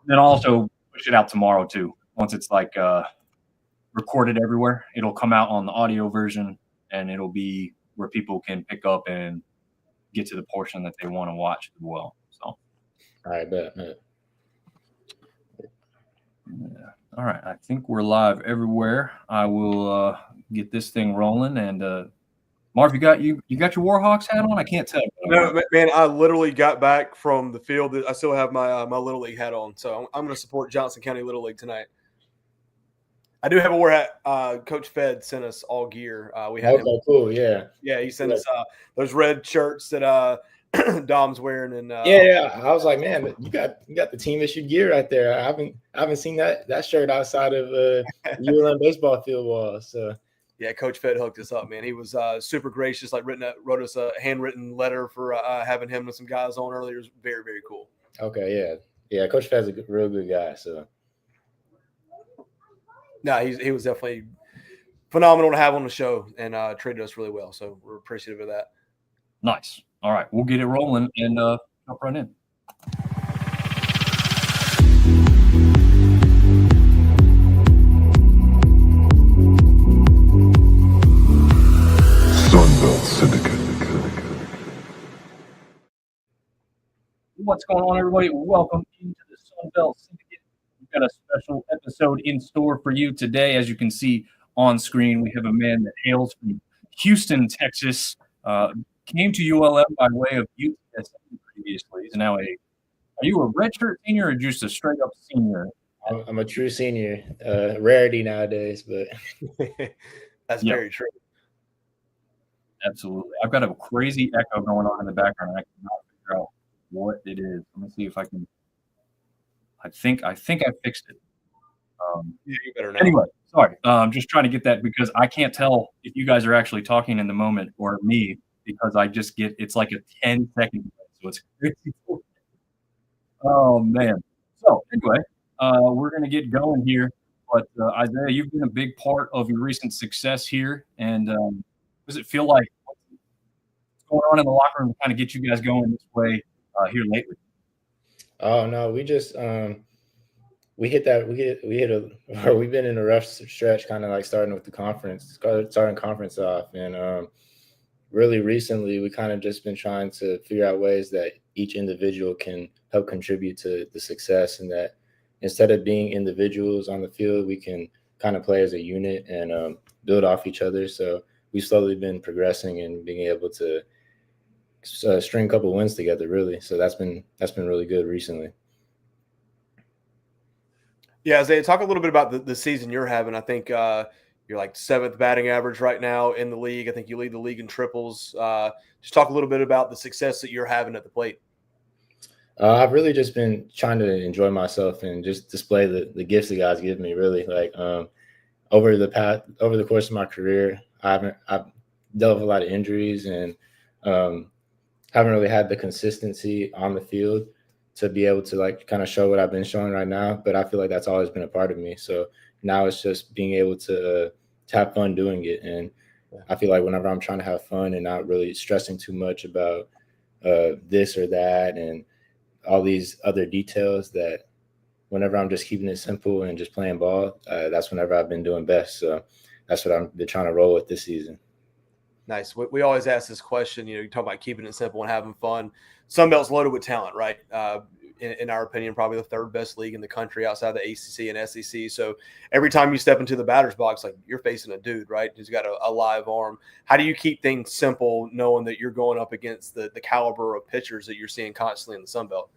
then also push it out tomorrow too. Once it's like recorded everywhere, it'll come out on the audio version, and it'll be where people can pick up and get to the portion that they want to watch as well. So, all right, bet. Yeah. All right. I think we're live everywhere. I will get this thing rolling. And Marv, you got your Warhawks hat on? I can't tell. No, man, I literally got back from the field. I still have my my Little League hat on, so I'm going to support Johnson County Little League tonight. I do have a war hat. Coach Fed sent us all gear. We had him. Cool, yeah. Yeah, he sent us those red shirts that Dom's wearing, and yeah. I was like, man, you got the team issued gear right there. I haven't seen that shirt outside of ULM baseball field wall. So yeah, Coach Fed hooked us up, man. He was super gracious. Like wrote us a handwritten letter for having him and some guys on earlier. It was very, very cool. Okay, yeah. Coach Fed's a real good guy. So no, he was definitely phenomenal to have on the show and treated us really well. So we're appreciative of that. Nice. All right, we'll get it rolling and jump right in. Sunbelt Syndicate. What's going on, everybody? Welcome into the Sunbelt Syndicate. We've got a special episode in store for you today. As you can see on screen, we have a man that hails from Houston, Texas. Came to ULM by way of UTSA previously. He's now are you a redshirt senior or just a straight up senior? I'm a true senior. Rarity nowadays, but that's very true. Absolutely. I've got a crazy echo going on in the background. I cannot figure out what it is. Let me see if I can. I think I fixed it. Yeah, you better know. Anyway, sorry. I'm just trying to get that because I can't tell if you guys are actually talking in the moment or me, because I just get it's like a 10-second delay, so it's crazy. Oh man. So anyway, we're gonna get going here. But Isaiah, you've been a big part of your recent success here, and does it feel like what's going on in the locker room to kind of get you guys going this way here lately? Oh no, we just we've been in a rough stretch, kind of like starting conference off, and really recently we kind of just been trying to figure out ways that each individual can help contribute to the success, and that instead of being individuals on the field, we can kind of play as a unit and build off each other. So we've slowly been progressing and being able to string a couple wins together, really. So that's been really good recently. Yeah, Isaiah, talk a little bit about the season you're having. I think you're like 7th batting average right now in the league. I think you lead the league in triples. Just talk a little bit about the success that you're having at the plate. I've really just been trying to enjoy myself and just display the gifts that guys give me, really. Like over the course of my career, I've dealt with a lot of injuries and haven't really had the consistency on the field to be able to like kind of show what I've been showing right now. But I feel like that's always been a part of me. So now it's just being able to have fun doing it. And I feel like whenever I'm trying to have fun and not really stressing too much about this or that and all these other details, that whenever I'm just keeping it simple and just playing ball, that's whenever I've been doing best. So that's what I've been trying to roll with this season. Nice. We always ask this question, you talk about keeping it simple and having fun. Sunbelt's loaded with talent, right? In our opinion, probably the 3rd best league in the country outside the ACC and SEC. So every time you step into the batter's box, like you're facing a dude, right, who's got a live arm. How do you keep things simple knowing that you're going up against the caliber of pitchers that you're seeing constantly in the Sunbelt?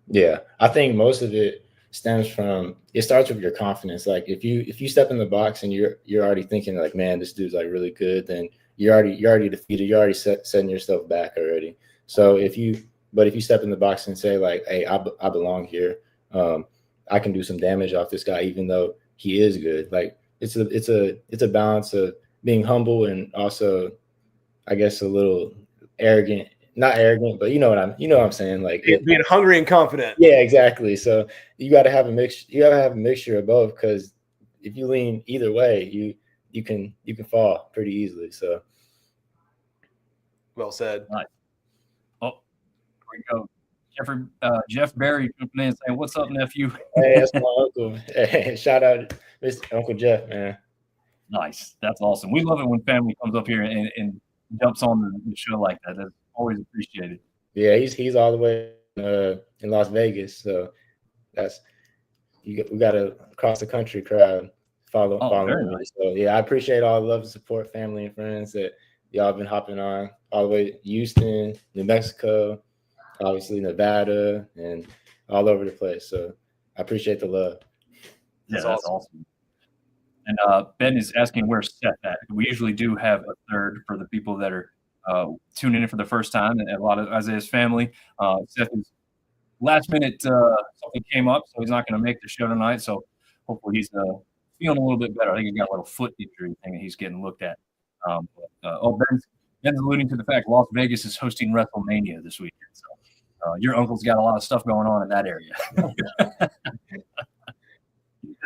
Yeah, I think most of it starts with your confidence. Like if you step in the box and you're already thinking like, man, this dude's like really good, then you're already defeated. You're already setting yourself back already. So if you step in the box and say like, hey, I belong here. I can do some damage off this guy, even though he is good. Like it's a balance of being humble and also, I guess, a little arrogant. Not arrogant, but you know what I'm saying. Like being hungry and confident. Yeah, exactly. So you got to have a mix. You got to have a mixture of both, because if you lean either way, you can fall pretty easily. So well said. Nice. Oh, here we go. Jeff Berry jumping in and saying, "What's up, nephew?" Hey, that's my uncle. Hey, shout out Mr. Uncle Jeff, man. Nice. That's awesome. We love it when family comes up here and jumps on the show like that. That's always appreciated. Yeah, he's all the way in Las Vegas, so that's we got a across the country crowd Very following me. nice. So yeah, I appreciate all the love and support, family and friends that y'all been hopping on all the way to Houston, New Mexico, obviously Nevada, and all over the place. So I appreciate the love. Yeah, that's awesome. And Ben is asking where's Seth at. We usually do have a third for the people that are tuning in for the first time, and a lot of Isaiah's family. Seth is last minute something came up, so he's not going to make the show tonight. So hopefully he's feeling a little bit better. I think he got a little foot injury thing that he's getting looked at. Ben's alluding to the fact Las Vegas is hosting WrestleMania this weekend. So your uncle's got a lot of stuff going on in that area.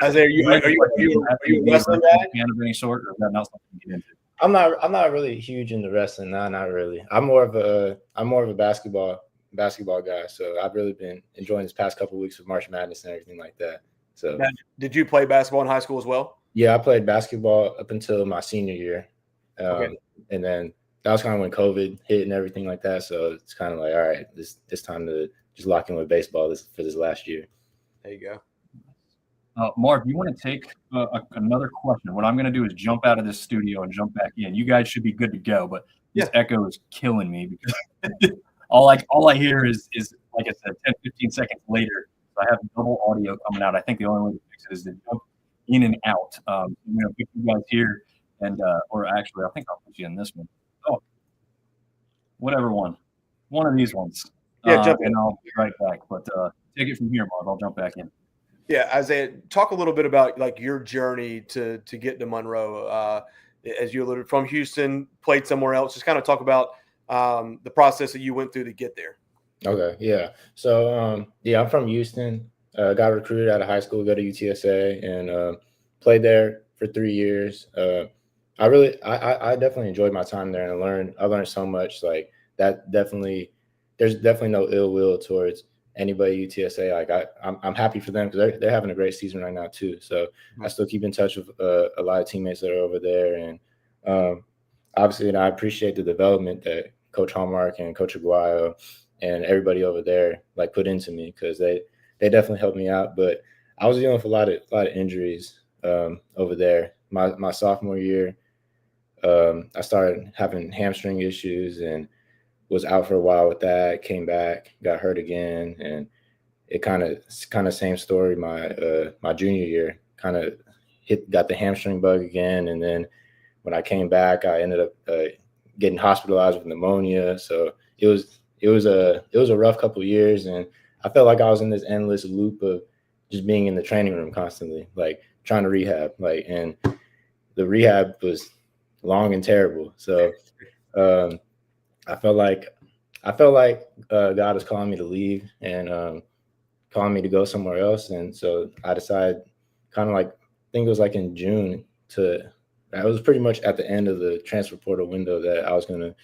Isaiah, are you a wrestling guy? Fan of any sort, or is that not something you get into? I'm not really huge into wrestling. No, not really. I'm more of a basketball guy. So I've really been enjoying this past couple of weeks with March Madness and everything like that. So now, did you play basketball in high school as well? Yeah, I played basketball up until my senior year. And then that was kind of when COVID hit and everything like that. So it's kind of like, all right, it's time to just lock in with baseball for this last year. There you go. Marv, you want to take another question? What I'm going to do is jump out of this studio and jump back in. You guys should be good to go, but this echo is killing me because all I hear is like I said, 10, 15 seconds later, I have double audio coming out. I think the only way to fix it is to jump in and out. I'm going to pick you guys here, and or actually, I think I'll put you in this one. Oh, whatever one of these ones. Jump in. And I'll be right back. But take it from here, Marv. I'll jump back in. Yeah, Isaiah, talk a little bit about like your journey to get to Monroe. As you alluded, from Houston, played somewhere else. Just kind of talk about the process that you went through to get there. Okay, yeah. So I'm from Houston. Got recruited out of high school, go to UTSA, and played there for 3 years. I definitely enjoyed my time there, and I learned so much. Like that, there's definitely no ill will towards anybody at UTSA. Like I'm happy for them because they're having a great season right now too. So I still keep in touch with a lot of teammates that are over there, and obviously, I appreciate the development that Coach Hallmark and Coach Aguayo and everybody over there like put into me, because they definitely helped me out. But I was dealing with a lot of injuries over there. My sophomore year, I started having hamstring issues and was out for a while with that. Came back, got hurt again, and it kind of same story. My junior year got the hamstring bug again, and then when I came back, I ended up getting hospitalized with pneumonia. So it was a rough couple of years, and I felt like I was in this endless loop of just being in the training room constantly, like trying to rehab, and the rehab was long and terrible. So I felt like God was calling me to leave and calling me to go somewhere else. And so I decided, kind of like, I think it was like in June, I was pretty much at the end of the transfer portal window that I was going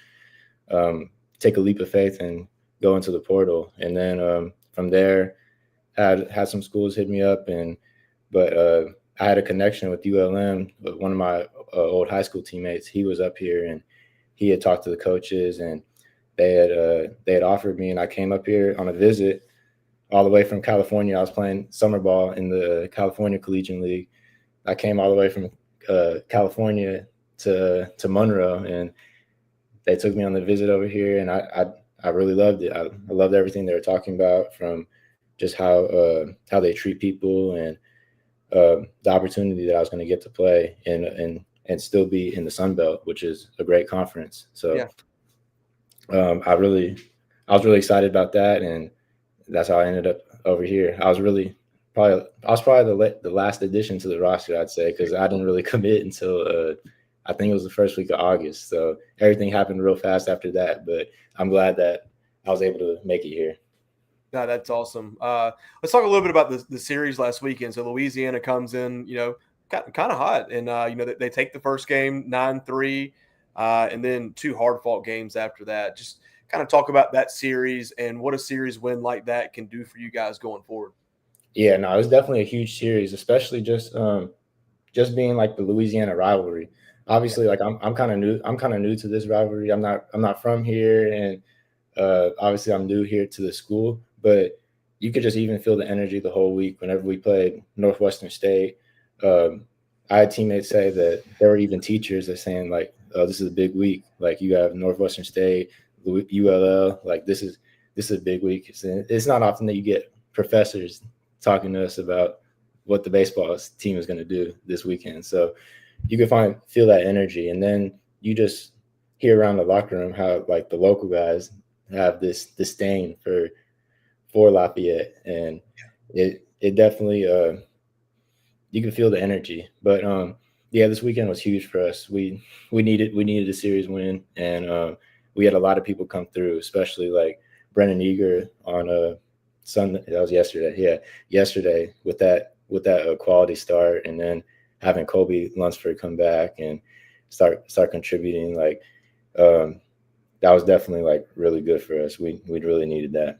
to take a leap of faith and go into the portal. And then from there, had some schools hit me up, but I had a connection with ULM. But one of my old high school teammates, he was up here, and he had talked to the coaches, and they had offered me, and I came up here on a visit all the way from California. I was playing summer ball in the California Collegiate League. I came all the way from California to Monroe, and they took me on the visit over here, and I really loved it. I loved everything they were talking about, from just how they treat people, and the opportunity that I was going to get to play and still be in the Sun Belt, which is a great conference. So yeah. I was really excited about that, and that's how I ended up over here. I was probably the last addition to the roster, I'd say, because I didn't really commit until I think it was the first week of August. So everything happened real fast after that, but I'm glad that I was able to make it here. No, that's awesome. Let's talk a little bit about the series last weekend. So Louisiana comes in, kind of hot, and they take the first game 9-3, and then 2 hard-fought games after that. Just kind of talk about that series and what a series win like that can do for you guys going forward. Yeah, no, it was definitely a huge series, especially just being like the Louisiana rivalry. Obviously, like I'm kind of new. I'm kind of new to this rivalry. I'm not from here, and obviously I'm new here to the school. But you could just even feel the energy the whole week whenever we played Northwestern State. I had teammates say that there were even teachers that saying like, "Oh, this is a big week. Like you have Northwestern State, ULL. Like this is a big week." It's not often that you get professors talking to us about what the baseball team is going to do this weekend. So you can feel that energy, and then you just hear around the locker room how like the local guys have this disdain for Lafayette, and it definitely you can feel the energy. But yeah, this weekend was huge for us. We needed a series win, and we had a lot of people come through, especially like Brennan Eager on Sunday. That was yesterday. Yeah, yesterday with that quality start, and then having Kobe Lunsford come back and start contributing. Like that was definitely like really good for us. We really needed that.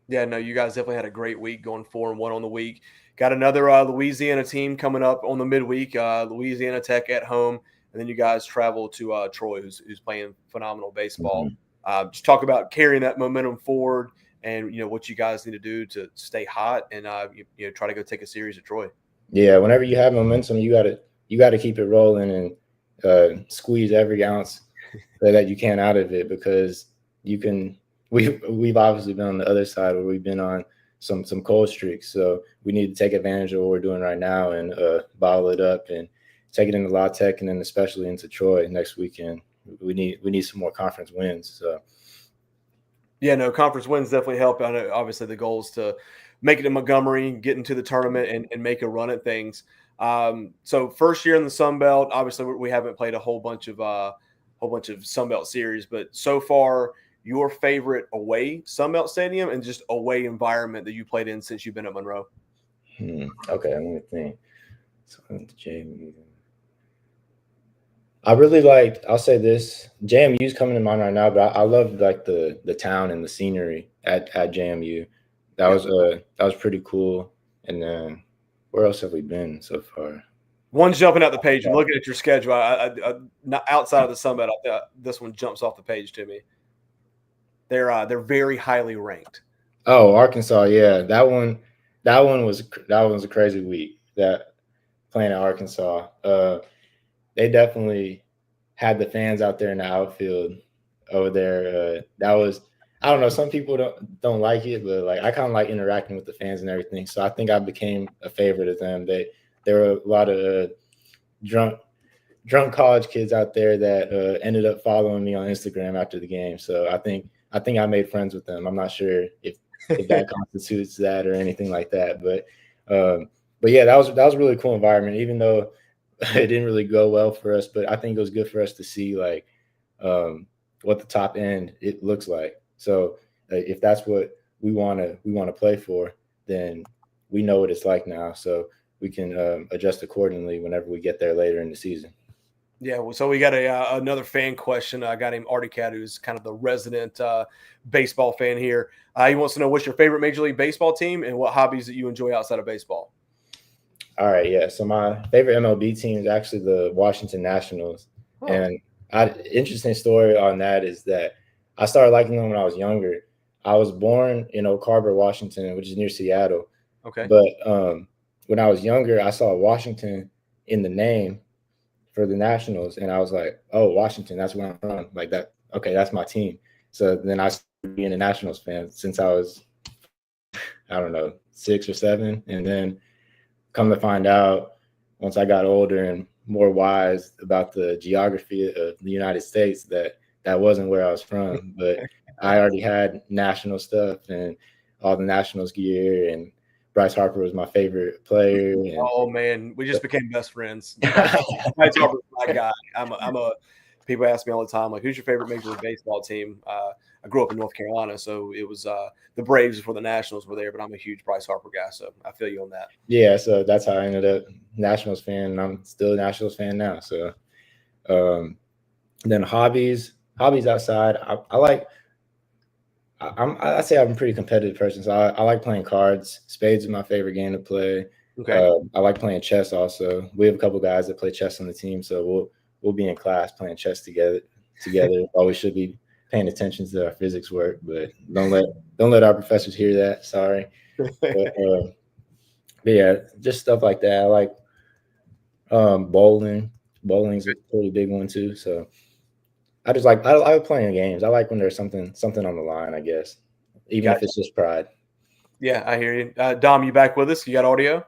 Yeah, no, you guys definitely had a great week going 4-1 on the week. Got another Louisiana team coming up on the midweek, Louisiana Tech at home, and then you guys travel to Troy, who's playing phenomenal baseball. Just talk about carrying that momentum forward, and what you guys need to do to stay hot and try to go take a series at Troy. Yeah, whenever you have momentum, you gotta keep it rolling and squeeze every ounce that you can out of it, because you can. We've obviously been on the other side where we've been on some cold streaks, so we need to take advantage of what we're doing right now and bottle it up and take it into La Tech, and then especially into Troy next weekend. We need some more conference wins. So yeah, no, conference wins definitely help. I know obviously the goal is to make it in Montgomery, get into the tournament, and make a run at things. So first year in the Sun Belt, obviously we haven't played a whole bunch of Sun Belt series, but so far, your favorite away Sun Belt stadium and just away environment that you played in since you've been at Monroe? Okay, let me think. So JMU. I really liked. I'll say this: JMU's coming to mind right now, but I love like the town and the scenery at JMU. That was pretty cool. And then where else have we been so far? One's jumping out the page. I'm looking at your schedule. Not outside of the Sun Belt. This one jumps off the page to me. They're very highly ranked. Oh, Arkansas, yeah, that one was a crazy week. That playing at Arkansas, they definitely had the fans out there in the outfield over there. That was, I don't know, some people don't like it, but like I kind of like interacting with the fans and everything. So I think I became a favorite of them. There were a lot of drunk college kids out there that ended up following me on Instagram after the game. So I think I made friends with them. I'm not sure if that constitutes that or anything like that, but yeah, that was a really cool environment, even though it didn't really go well for us. But I think it was good for us to see like what the top end it looks like. So if that's what we want to play for, then we know what it's like now. So we can adjust accordingly whenever we get there later in the season. Yeah, well, so we got another fan question. I got him, Artie Cat, who's kind of the resident baseball fan here. He wants to know what's your favorite Major League Baseball team and what hobbies that you enjoy outside of baseball. All right, yeah. So my favorite MLB team is actually the Washington Nationals. Oh. And interesting story on that is that I started liking them when I was younger. I was born in Oak Harbor, Washington, which is near Seattle. Okay. But when I was younger, I saw Washington in the name for the Nationals, and I was like, oh, Washington, that's where I'm from. Like that, okay, that's my team. So then I started being a Nationals fan since I was, I don't know, 6 or 7. And then come to find out, once I got older and more wise about the geography of the United States, that wasn't where I was from. But I already had National stuff and all the Nationals gear, and Bryce Harper was my favorite player. And oh man, we just became best friends. Bryce Harper's my guy. People ask me all the time, like, who's your favorite Major League Baseball team? I grew up in North Carolina, so it was the Braves before the Nationals were there, but I'm a huge Bryce Harper guy, so I feel you on that. Yeah, so that's how I ended up Nationals fan, and I'm still a Nationals fan now. So then hobbies outside, I like I say I'm a pretty competitive person. So I like playing cards. Spades is my favorite game to play. Okay. I like playing chess also. We have a couple guys that play chess on the team, so we'll be in class playing chess together. Always should be paying attention to our physics work, but don't let our professors hear that. Sorry. But yeah, just stuff like that. I like bowling. Bowling's a pretty big one too. So I like playing games. I like when there's something on the line, I guess. Even if it's just pride. Yeah, I hear you. Dom, you back with us? You got audio?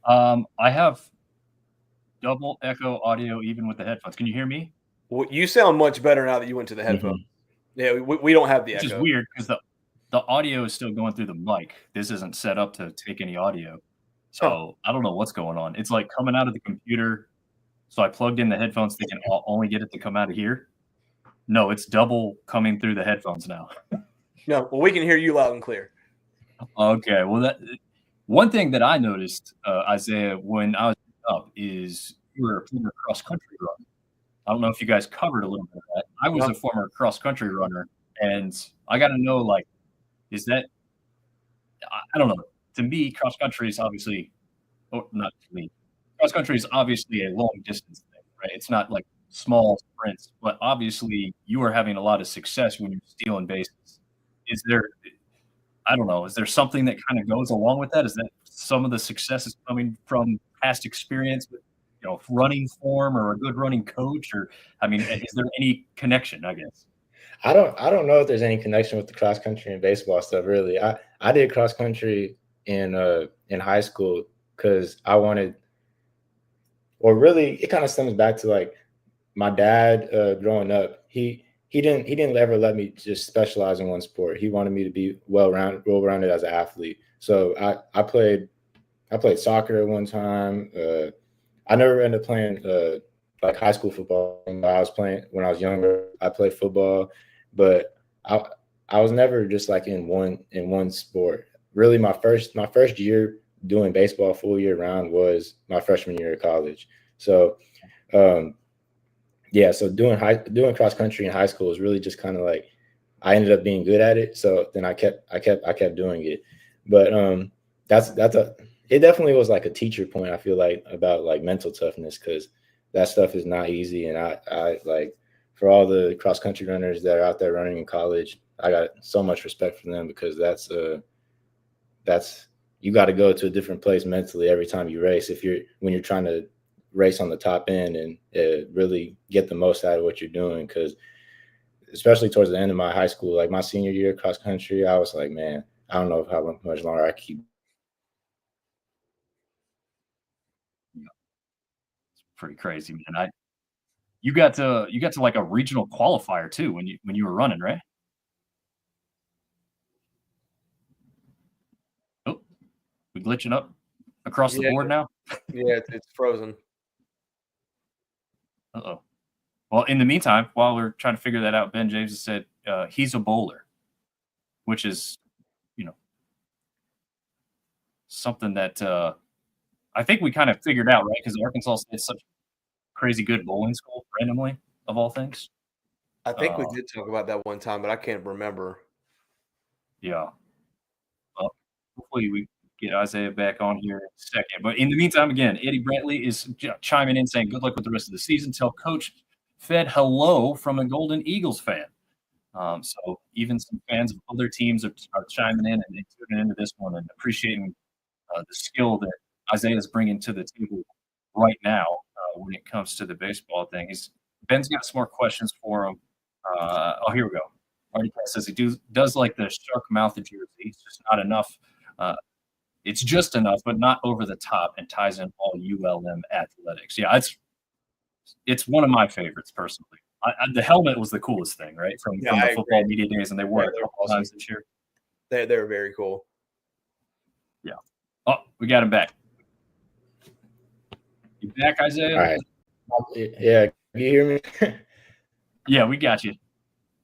I have double echo audio even with the headphones. Can you hear me? Well, you sound much better now that you went to the headphones. Yeah, we don't have the Which echo. is weird because the audio is still going through the mic. This isn't set up to take any audio. So I don't know what's going on. It's like coming out of the computer. So I plugged in the headphones thinking I'll only get it to come out of here. No, it's double coming through the headphones now. No, well, we can hear you loud and clear. Okay. Well, one thing that I noticed, Isaiah, when I was up is you were a former cross-country runner. I don't know if you guys covered a little bit of that. I was a former cross-country runner, and I got to know, like, is that – I don't know. To me, cross-country is obviously – oh, not to me. Cross-country is obviously a long-distance thing, right? It's not like small sprints, but obviously you are having a lot of success when you're stealing bases. Is there – I don't know. Is there something that kind of goes along with that? Is that some of the success is coming from past experience with, running form or a good running coach? Or, I mean, is there any connection, I guess? I don't know if there's any connection with the cross country and baseball stuff, really. I did cross country in high school because I wanted, or really it kind of stems back to like my dad growing up. He didn't ever let me just specialize in one sport. He wanted me to be well-rounded as an athlete. So I played soccer at one time. I never ended up playing like high school football. I was playing when I was younger. I played football, but I was never just like in one sport. Really, my first year doing baseball full year round was my freshman year of college. So yeah, so doing cross country in high school was really just kind of like I ended up being good at it. So then I kept doing it. But it definitely was like a teacher point, I feel like, about like mental toughness, because that stuff is not easy. And I like, for all the cross country runners that are out there running in college, I got so much respect for them, because that's you got to go to a different place mentally every time you race when you're trying to race on the top end and really get the most out of what you're doing. Because especially towards the end of my high school, like my senior year cross country, I was like, man, I don't know how much longer I keep. It's pretty crazy, man. You got to like a regional qualifier too when you were running, right? Oh, we glitching up across the board now. Yeah, it's frozen. Uh-oh. Well, in the meantime, while we're trying to figure that out, Ben James has said he's a bowler, which is, something that I think we kind of figured out, right? Because Arkansas State's such a crazy good bowling school, randomly, of all things. I think we did talk about that one time, but I can't remember. Yeah. Well, hopefully we get Isaiah back on here in a second. But in the meantime, again, Eddie Brantley is chiming in saying good luck with the rest of the season. Tell Coach Fed hello from a Golden Eagles fan. So even some fans of other teams are chiming in and tuning into this one and appreciating the skill that Isaiah is bringing to the table right now when it comes to the baseball thing. Ben's got some more questions for him. Here we go. Artie says he does like the shark mouth jersey. It's just not enough. It's just enough, but not over the top, and ties in all ULM athletics. Yeah, it's one of my favorites personally. The helmet was the coolest thing, right? From the football media days, and they wore it a couple times this year. They were very cool. Yeah. Oh, we got him back. You back, Isaiah? All right. Yeah, can you hear me? Yeah, we got you.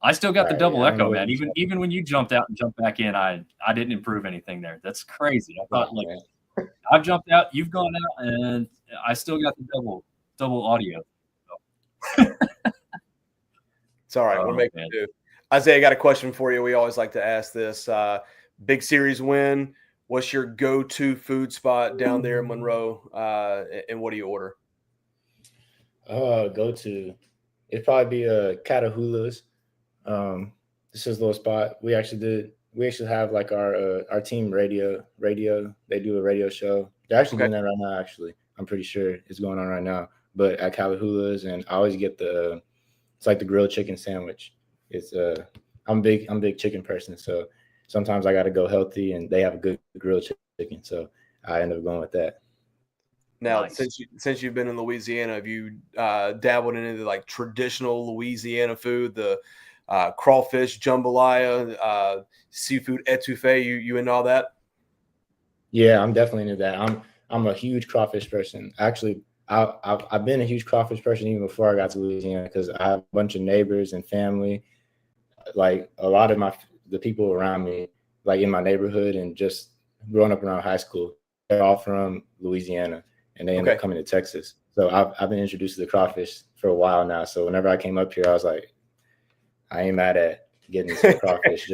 I still got the double echo, man. Even when you jumped out and jumped back in, I didn't improve anything there. That's crazy. I thought I've jumped out, you've gone out, and I still got the double audio. It's all right. We're making it do. Isaiah, I got a question for you. We always like to ask this. Big series win. What's your go-to food spot down there in Monroe? And what do you order? Go to. It'd probably be Catahoula's. This is a little spot. We actually have like our team radio. They do a radio show. They're actually doing that right now. Actually, I'm pretty sure it's going on right now. But at Catahoula's, and I always get it's like the grilled chicken sandwich. It's I'm a big chicken person, so sometimes I got to go healthy, and they have a good grilled chicken, so I end up going with that. Now, Nice. since you've been in Louisiana, have you dabbled in any like traditional Louisiana food, the crawfish jambalaya, seafood etouffee? You into all that? Yeah, I'm definitely into that. I'm a huge crawfish person. Actually, I've been a huge crawfish person even before I got to Louisiana because I have a bunch of neighbors and family. Like a lot of the people around me, like in my neighborhood and just growing up around high school, they're all from Louisiana, and they end up coming to Texas. So I've been introduced to the crawfish for a while now. So whenever I came up here, I was like, I ain't mad at getting some crawfish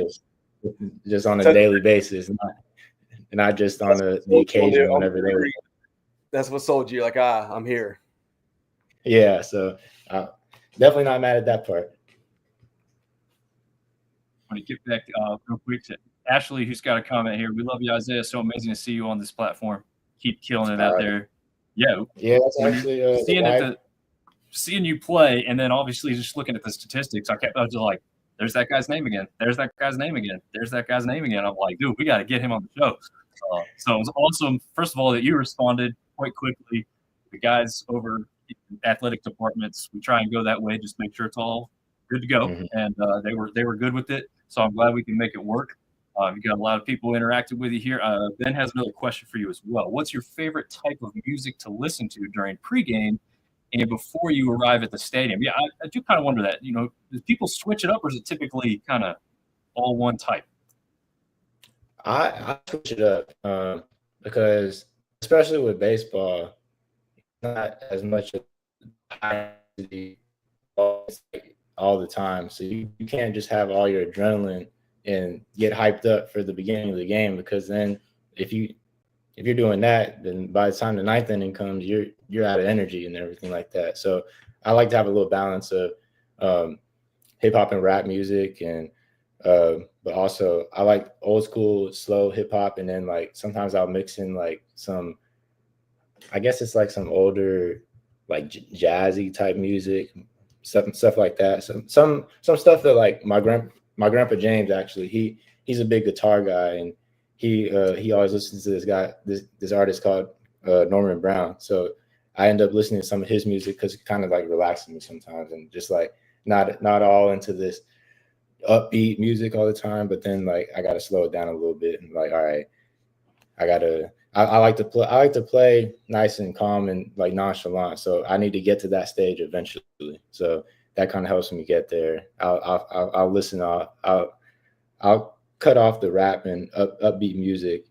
just on a daily basis, not just on the occasion whenever they were. That's what sold you. Like, I'm here. Yeah, so definitely not mad at that part. I want to get back real quick to Ashley, who's got a comment here. We love you, Isaiah. So amazing to see you on this platform. Keep killing it out there. Yeah. Yeah, that's actually seeing you play, and then obviously just looking at the statistics, I was just like, there's that guy's name again. There's that guy's name again. There's that guy's name again. I'm like, dude, we got to get him on the show. So it was awesome, first of all, that you responded quite quickly. The guys over in athletic departments, we try and go that way, just make sure it's all good to go. Mm-hmm. And they were good with it. So I'm glad we can make it work. You got a lot of people interacting with you here. Ben has another question for you as well. What's your favorite type of music to listen to during pregame and before you arrive at the stadium? Yeah, I do kind of wonder that. You know, do people switch it up, or is it typically kind of all one type? I switch it up because, especially with baseball, not as much all the time. So you can't just have all your adrenaline and get hyped up for the beginning of the game, because then if you're doing that, then by the time the ninth inning comes, you're out of energy and everything like that. So I like to have a little balance of hip hop and rap music, and but also I like old school slow hip hop, and then like sometimes I'll mix in like some, I guess it's like some older like jazzy type music, stuff like that. Some stuff that like my grandpa James, actually, he's a big guitar guy, and he always listens to this artist called Norman Brown. So I end up listening to some of his music because it kind of like relaxes me sometimes, and just like not all into this upbeat music all the time, but then like I got to slow it down a little bit and like, all right, I like to play nice and calm and like nonchalant. So I need to get to that stage eventually. So that kind of helps me get there. I'll listen off. I'll cut off the rap and upbeat music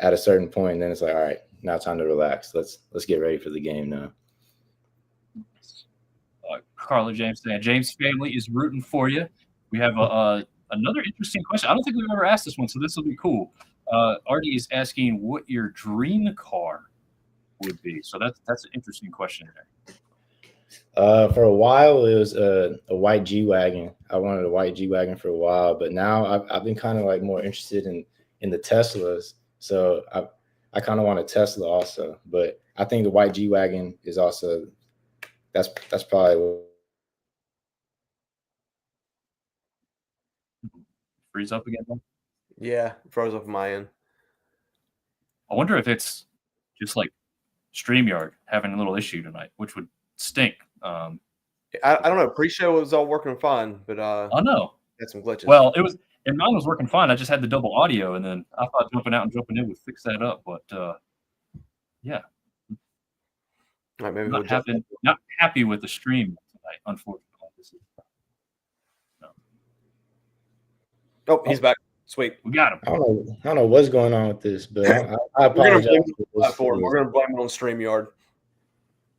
at a certain point, and then it's like, all right, now time to relax. Let's get ready for the game now. Carla James saying, James family is rooting for you. We have another interesting question. I don't think we've ever asked this one, so this will be cool. Artie is asking what your dream car would be. So that's an interesting question there. For a while, it was a white G-Wagon. I wanted a white G-Wagon for a while, but now I've been kind of like more interested in the Teslas. So I kind of want a Tesla also, but I think the white G-Wagon is also, that's probably what. Freeze up again, though? Yeah, froze up on my end. I wonder if it's just like StreamYard having a little issue tonight, which would stink. I don't know. Pre-show was all working fine, but I know had some glitches. Well, and mine was working fine. I just had the double audio, and then I thought jumping out and jumping in would fix that up. But yeah, all right, maybe not happy with the stream tonight, unfortunately. Oh, he's back. Sweet. We got him. I don't know what's going on with this, but I apologize. We're going to blame it on StreamYard.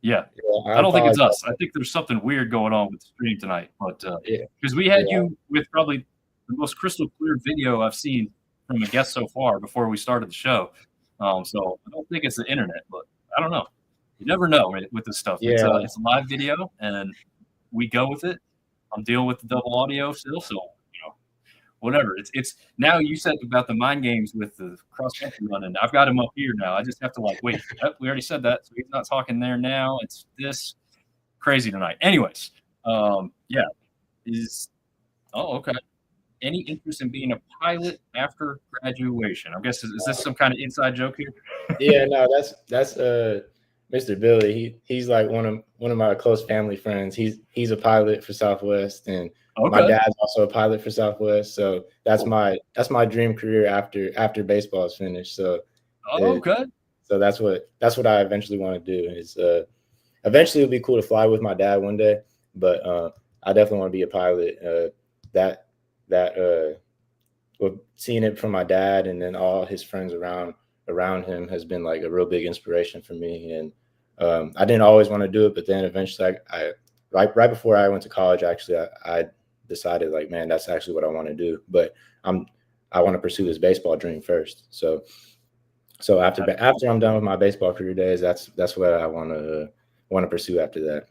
Yeah. Yeah, I don't think it's apologize. us. I think there's something weird going on with the stream tonight, but Yeah, because we had yeah, you with probably the most crystal clear video I've seen from a guest so far before we started the show. So I don't think it's the internet, but I don't know. You never know with this stuff. yeah, It's a live video, and we go with it. I'm dealing with the double audio still, so whatever. It's now you said about the mind games with the cross country running. I've got him up here now. I just have to wait. Yep, we already said that, so he's not talking there now. It's this crazy tonight. Anyways, yeah, is okay. Any interest in being a pilot after graduation? I guess is this some kind of inside joke here? yeah. No, that's Mr. Billy. He's like one of my close family friends. He's a pilot for Southwest, and my Okay. dad's also a pilot for Southwest. So that's my dream career after baseball is finished. So Okay. so that's what I eventually want to do. Is eventually it'll be cool to fly with my dad one day, but I definitely want to be a pilot. Well, seeing it from my dad and then all his friends around him has been like a real big inspiration for me. And I didn't always want to do it, but then eventually I right before I went to college, actually, I decided like, man, that's actually what I want to do. But I want to pursue this baseball dream first. So after I'm done with my baseball career days, that's what I want to pursue after that.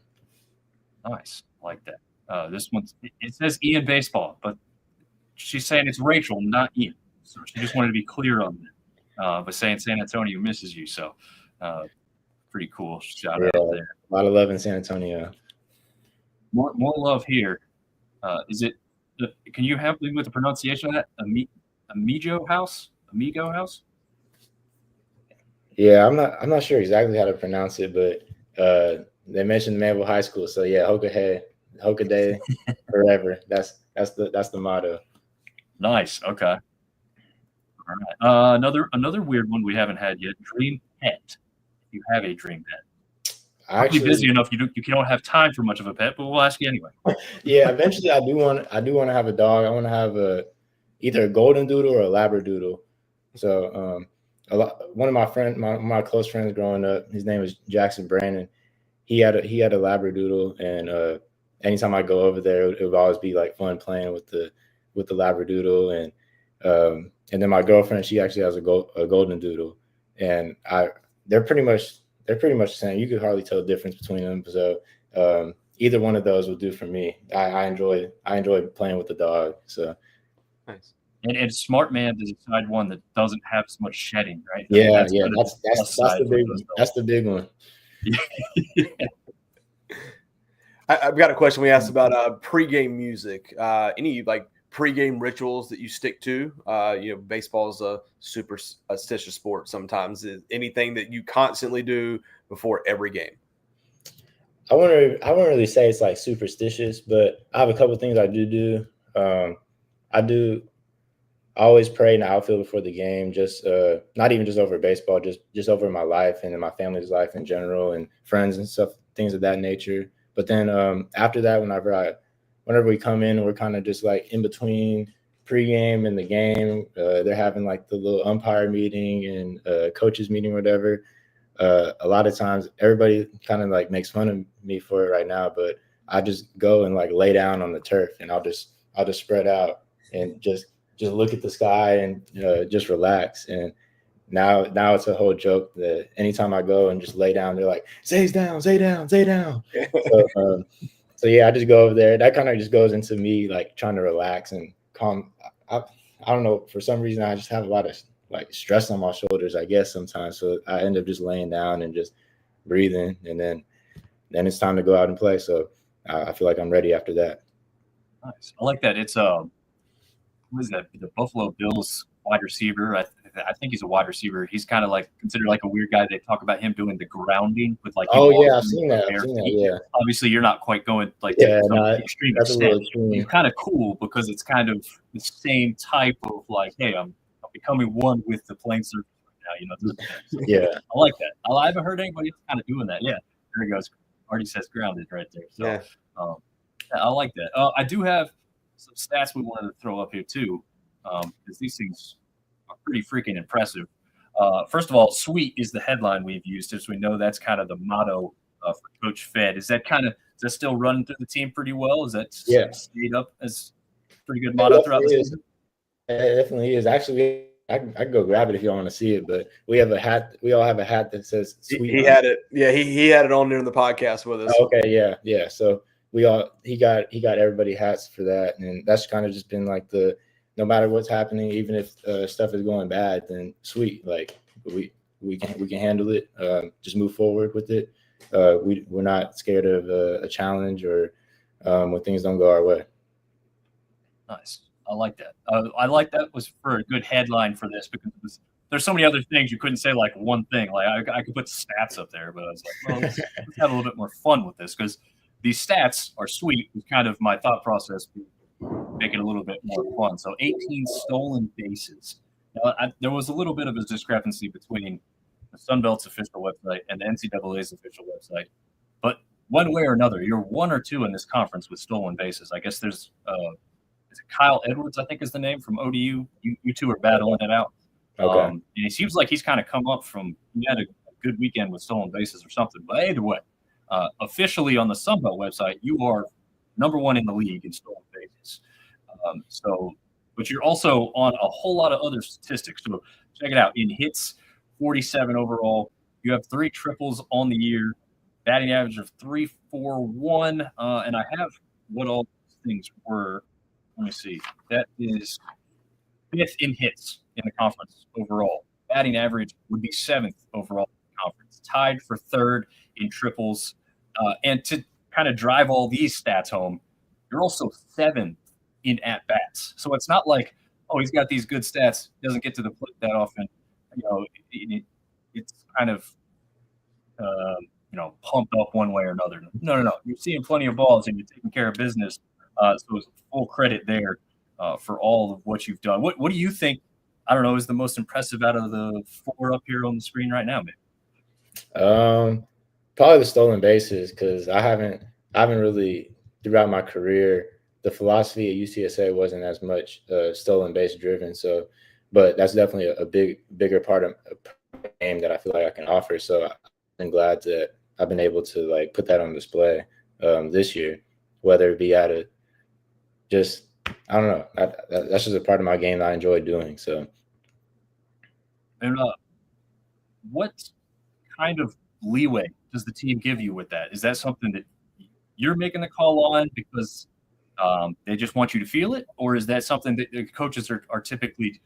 Nice, I like that. This one's it says Ian Baseball, but she's saying it's Rachel, not Ian. So she just wanted to be clear on that. But saying San Antonio misses you, so pretty cool. Shout out there. A lot of love in San Antonio. More love here. Is it? Can you help me with the pronunciation of that? Amigo House. Yeah, I'm not sure exactly how to pronounce it, but they mentioned Manville High School, so yeah, Hoka Day, forever. That's the motto. Nice. Okay. All right. Another weird one we haven't had yet. Dream pet. If you have a dream pet. Actually, busy enough you don't have time for much of a pet, but we'll ask you anyway. Yeah, eventually I do want to have a dog. I want to have either a golden doodle or a labradoodle. So one of my close friends growing up, his name was Jackson Brandon. He had a labradoodle, and anytime I go over there, it would always be like fun playing with the labradoodle. And then my girlfriend, she actually has a golden doodle, and they're pretty much the same. You could hardly tell the difference between them. So either one of those will do for me. I enjoy playing with the dog. So nice. And smart man to decide one that doesn't have as much shedding, right? Yeah, that's the big one. I've got a question we asked about pregame music. Any like pregame rituals that you stick to? Baseball is a superstitious sport sometimes. Anything that you constantly do before every game? I wouldn't really say it's like superstitious, but I have a couple of things I do. I always pray in the outfield before the game, just not even just over baseball, just over my life and in my family's life in general and friends and stuff, things of that nature. But then after that, whenever we come in, we're kind of just like in between pregame and the game. They're having like the little umpire meeting and coaches meeting, or whatever. A lot of times, everybody kind of like makes fun of me for it right now, but I just go and like lay down on the turf, and I'll just spread out and just look at the sky and just relax. And now it's a whole joke that anytime I go and just lay down, they're like, "Zay's down, Zay down, Zay down." So yeah, I just go over there. That kind of just goes into me like trying to relax and calm. I don't know, for some reason I just have a lot of like stress on my shoulders, I guess, sometimes. So I end up just laying down and just breathing, and then it's time to go out and play. So I feel like I'm ready after that. Nice. I like that. It's what is that? The Buffalo Bills wide receiver. I think he's a wide receiver. He's kind of like considered like a weird guy. They talk about him doing the grounding with like. Oh yeah, I've seen that. Yeah. Obviously, you're not quite going like extreme extent. It's kind of cool because it's kind of the same type of like, hey, I'm becoming one with the playing surface right now. Yeah, I like that. I haven't heard anybody else kind of doing that. Yeah, there he goes. Already says grounded right there. So yeah. I like that. I do have some stats we wanted to throw up here too, because these things are pretty freaking impressive. First of all, sweet is the headline we've used, as we know that's kind of the motto for Coach Fed. Is that still running through the team pretty well? Is that stayed up as pretty good motto throughout the season? It definitely is. Actually, I can go grab it if you all want to see it. But we have a hat. We all have a hat that says "Sweet." He had it. Yeah, he had it on during the podcast with us. Oh, okay, yeah. So he got everybody hats for that, and that's kind of just been like no matter what's happening, even if stuff is going bad, then sweet, like we can handle it. Just move forward with it. We're not scared of a challenge or when things don't go our way. Nice. I like that. I like that was for a good headline for this because there's so many other things you couldn't say like one thing. Like I could put stats up there, but I was like, well, let's have a little bit more fun with this because these stats are sweet. Was kind of my thought process, make it a little bit more fun. So 18 stolen bases. Now, there was a little bit of a discrepancy between the Sun Belt's official website and the NCAA's official website, but one way or another, you're 1 or 2 in this conference with stolen bases. I guess there's is it Kyle Edwards, I think is the name from ODU. You two are battling it out. Okay. And it seems like he's kind of come up from he had a good weekend with stolen bases or something. But either way, officially on the Sunbelt website, you are number 1 in the league in stolen bases. But you're also on a whole lot of other statistics. So check it out. In hits, 47 overall. You have 3 triples on the year, batting average of 3.41. And I have what all these things were. Let me see. That is 5th in hits in the conference overall. Batting average would be 7th overall in the conference. Tied for 3rd in triples. And to kind of drive all these stats home, you're also 7th in at-bats. So it's not like, oh, he's got these good stats, doesn't get to the plate that often. It's kind of, pumped up one way or another. No. You're seeing plenty of balls and you're taking care of business. So it's full credit there for all of what you've done. What do you think, I don't know, is the most impressive out of the 4 up here on the screen right now, man? Probably the stolen bases because I haven't really throughout my career, the philosophy at UCSA wasn't as much stolen base driven. So, but that's definitely a bigger part of the game that I feel like I can offer. So I'm glad that I've been able to like put that on display this year, whether it be I don't know. That's just a part of my game that I enjoy doing. So, and what kind of leeway does the team give you with that? Is that something that you're making the call on because they just want you to feel it, or is that something that the coaches are typically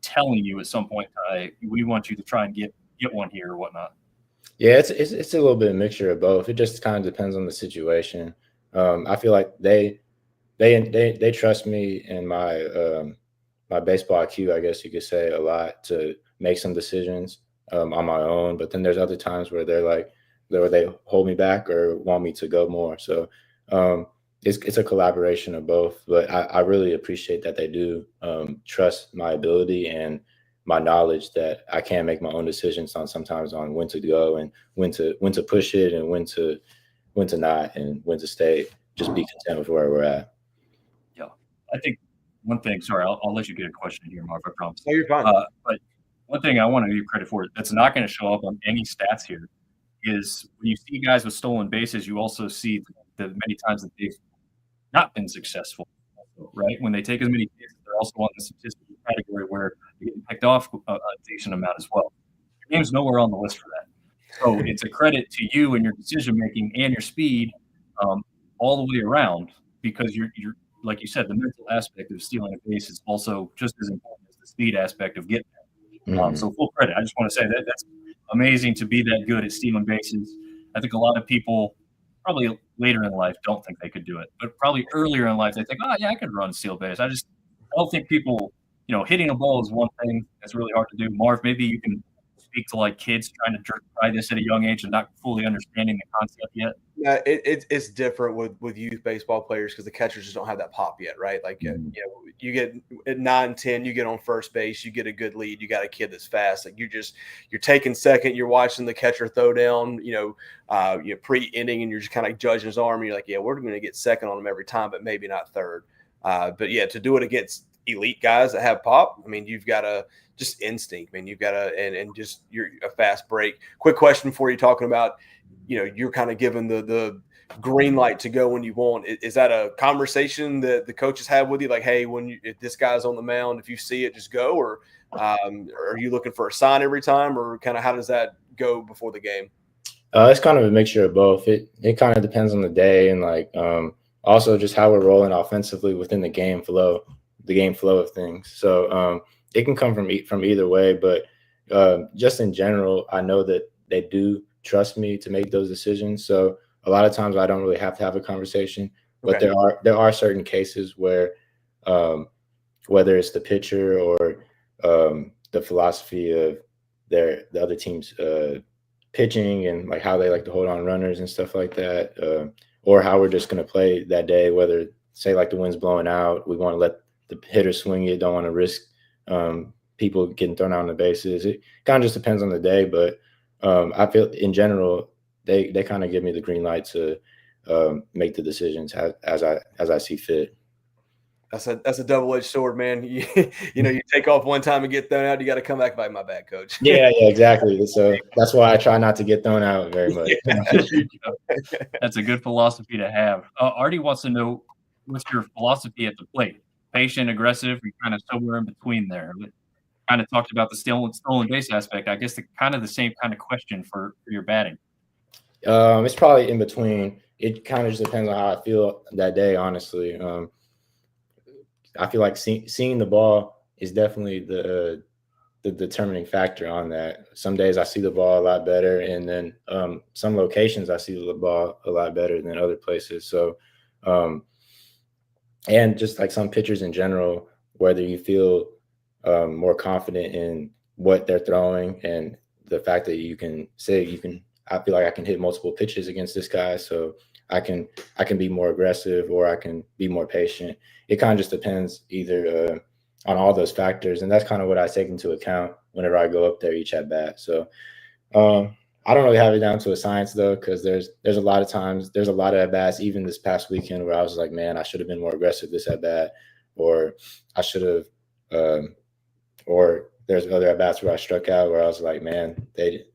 telling you at some point? We want you to try and get one here or whatnot. Yeah, it's a little bit of a mixture of both. It just kind of depends on the situation. I feel like they trust me and my baseball IQ, I guess you could say, a lot to make some decisions on my own. But then there's other times where they hold me back or want me to go more. So it's a collaboration of both. But I really appreciate that they do trust my ability and my knowledge that I can make my own decisions sometimes on when to go and when to push it and when to not and when to stay. Just be content with where we're at. Yeah, I think one thing. Sorry, I'll let you get a question here, Marv. I promise. Oh, you're fine. But one thing I want to give you credit for that's not going to show up on any stats here is when you see guys with stolen bases, you also see the many times that they've not been successful. Right? When they take as many bases, they're also on the statistical category where they're getting picked off a decent amount as well. Your name's nowhere on the list for that. So it's a credit to you and your decision making and your speed all the way around, because you're like you said, the mental aspect of stealing a base is also just as important as the speed aspect of getting there. So full credit. I just want to say that's amazing to be that good at stealing bases. I think a lot of people probably later in life don't think they could do it, but probably earlier in life they think, oh yeah, I could run steal base. I don't think people, hitting a ball is one thing that's really hard to do. Marv, maybe you can speak to like kids trying to try this at a young age and not fully understanding the concept yet. Yeah, it's different with youth baseball players because the catchers just don't have that pop yet, right? Like, you get at 9, 10, you get on first base, you get a good lead, you got a kid that's fast. Like you're taking second, you're watching the catcher throw down, pre-inning, and you're just kind of judging his arm. And you're like, yeah, we're going to get second on him every time, but maybe not third. But yeah, to do it against elite guys that have pop, I mean, you've got to just instinct. I mean, you've got to and just you're a fast break. Quick question before you talking about you're kind of given the green light to go when you want. Is that a conversation that the coaches have with you? Like, hey, if this guy's on the mound, if you see it, just go, or are you looking for a sign every time, or kind of how does that go before the game? It's kind of a mixture of both. It kind of depends on the day and like also just how we're rolling offensively within the game flow of things. So it can come from either way, but just in general, I know that they do trust me to make those decisions. So a lot of times I don't really have to have a conversation, but there are certain cases where whether it's the pitcher or the philosophy of the other team's pitching and like how they like to hold on runners and stuff like that, or how we're just going to play that day, whether say like the wind's blowing out, we want to let the hitter swing it, don't want to risk people getting thrown out on the bases. It kind of just depends on the day, but I feel in general they kind of give me the green light to make the decisions as I see fit. That's a double-edged sword, man. You take off one time and get thrown out, you got to come back by my back, coach. Yeah, exactly. So that's why I try not to get thrown out very much. That's a good philosophy to have. Artie wants to know, what's your philosophy at the plate? Patient, aggressive, or kind of somewhere in between there? Kind of talked about the stolen base aspect. I guess the same kind of question for your batting. It's probably in between. It kind of just depends on how I feel that day, honestly. I feel like seeing the ball is definitely the determining factor on that. Some days I see the ball a lot better, and then some locations I see the ball a lot better than other places. So, and just like some pitchers in general, whether you feel more confident in what they're throwing and the fact that I feel like I can hit multiple pitches against this guy, so I can be more aggressive or I can be more patient. It kind of just depends either on all those factors, and that's kind of what I take into account whenever I go up there each at bat. So I don't really have it down to a science though, because there's a lot of times, there's a lot of at bats, even this past weekend, where I was like, man, I should have been more aggressive this at bat, or I should have, or there's other at bats where I struck out where I was like, man, they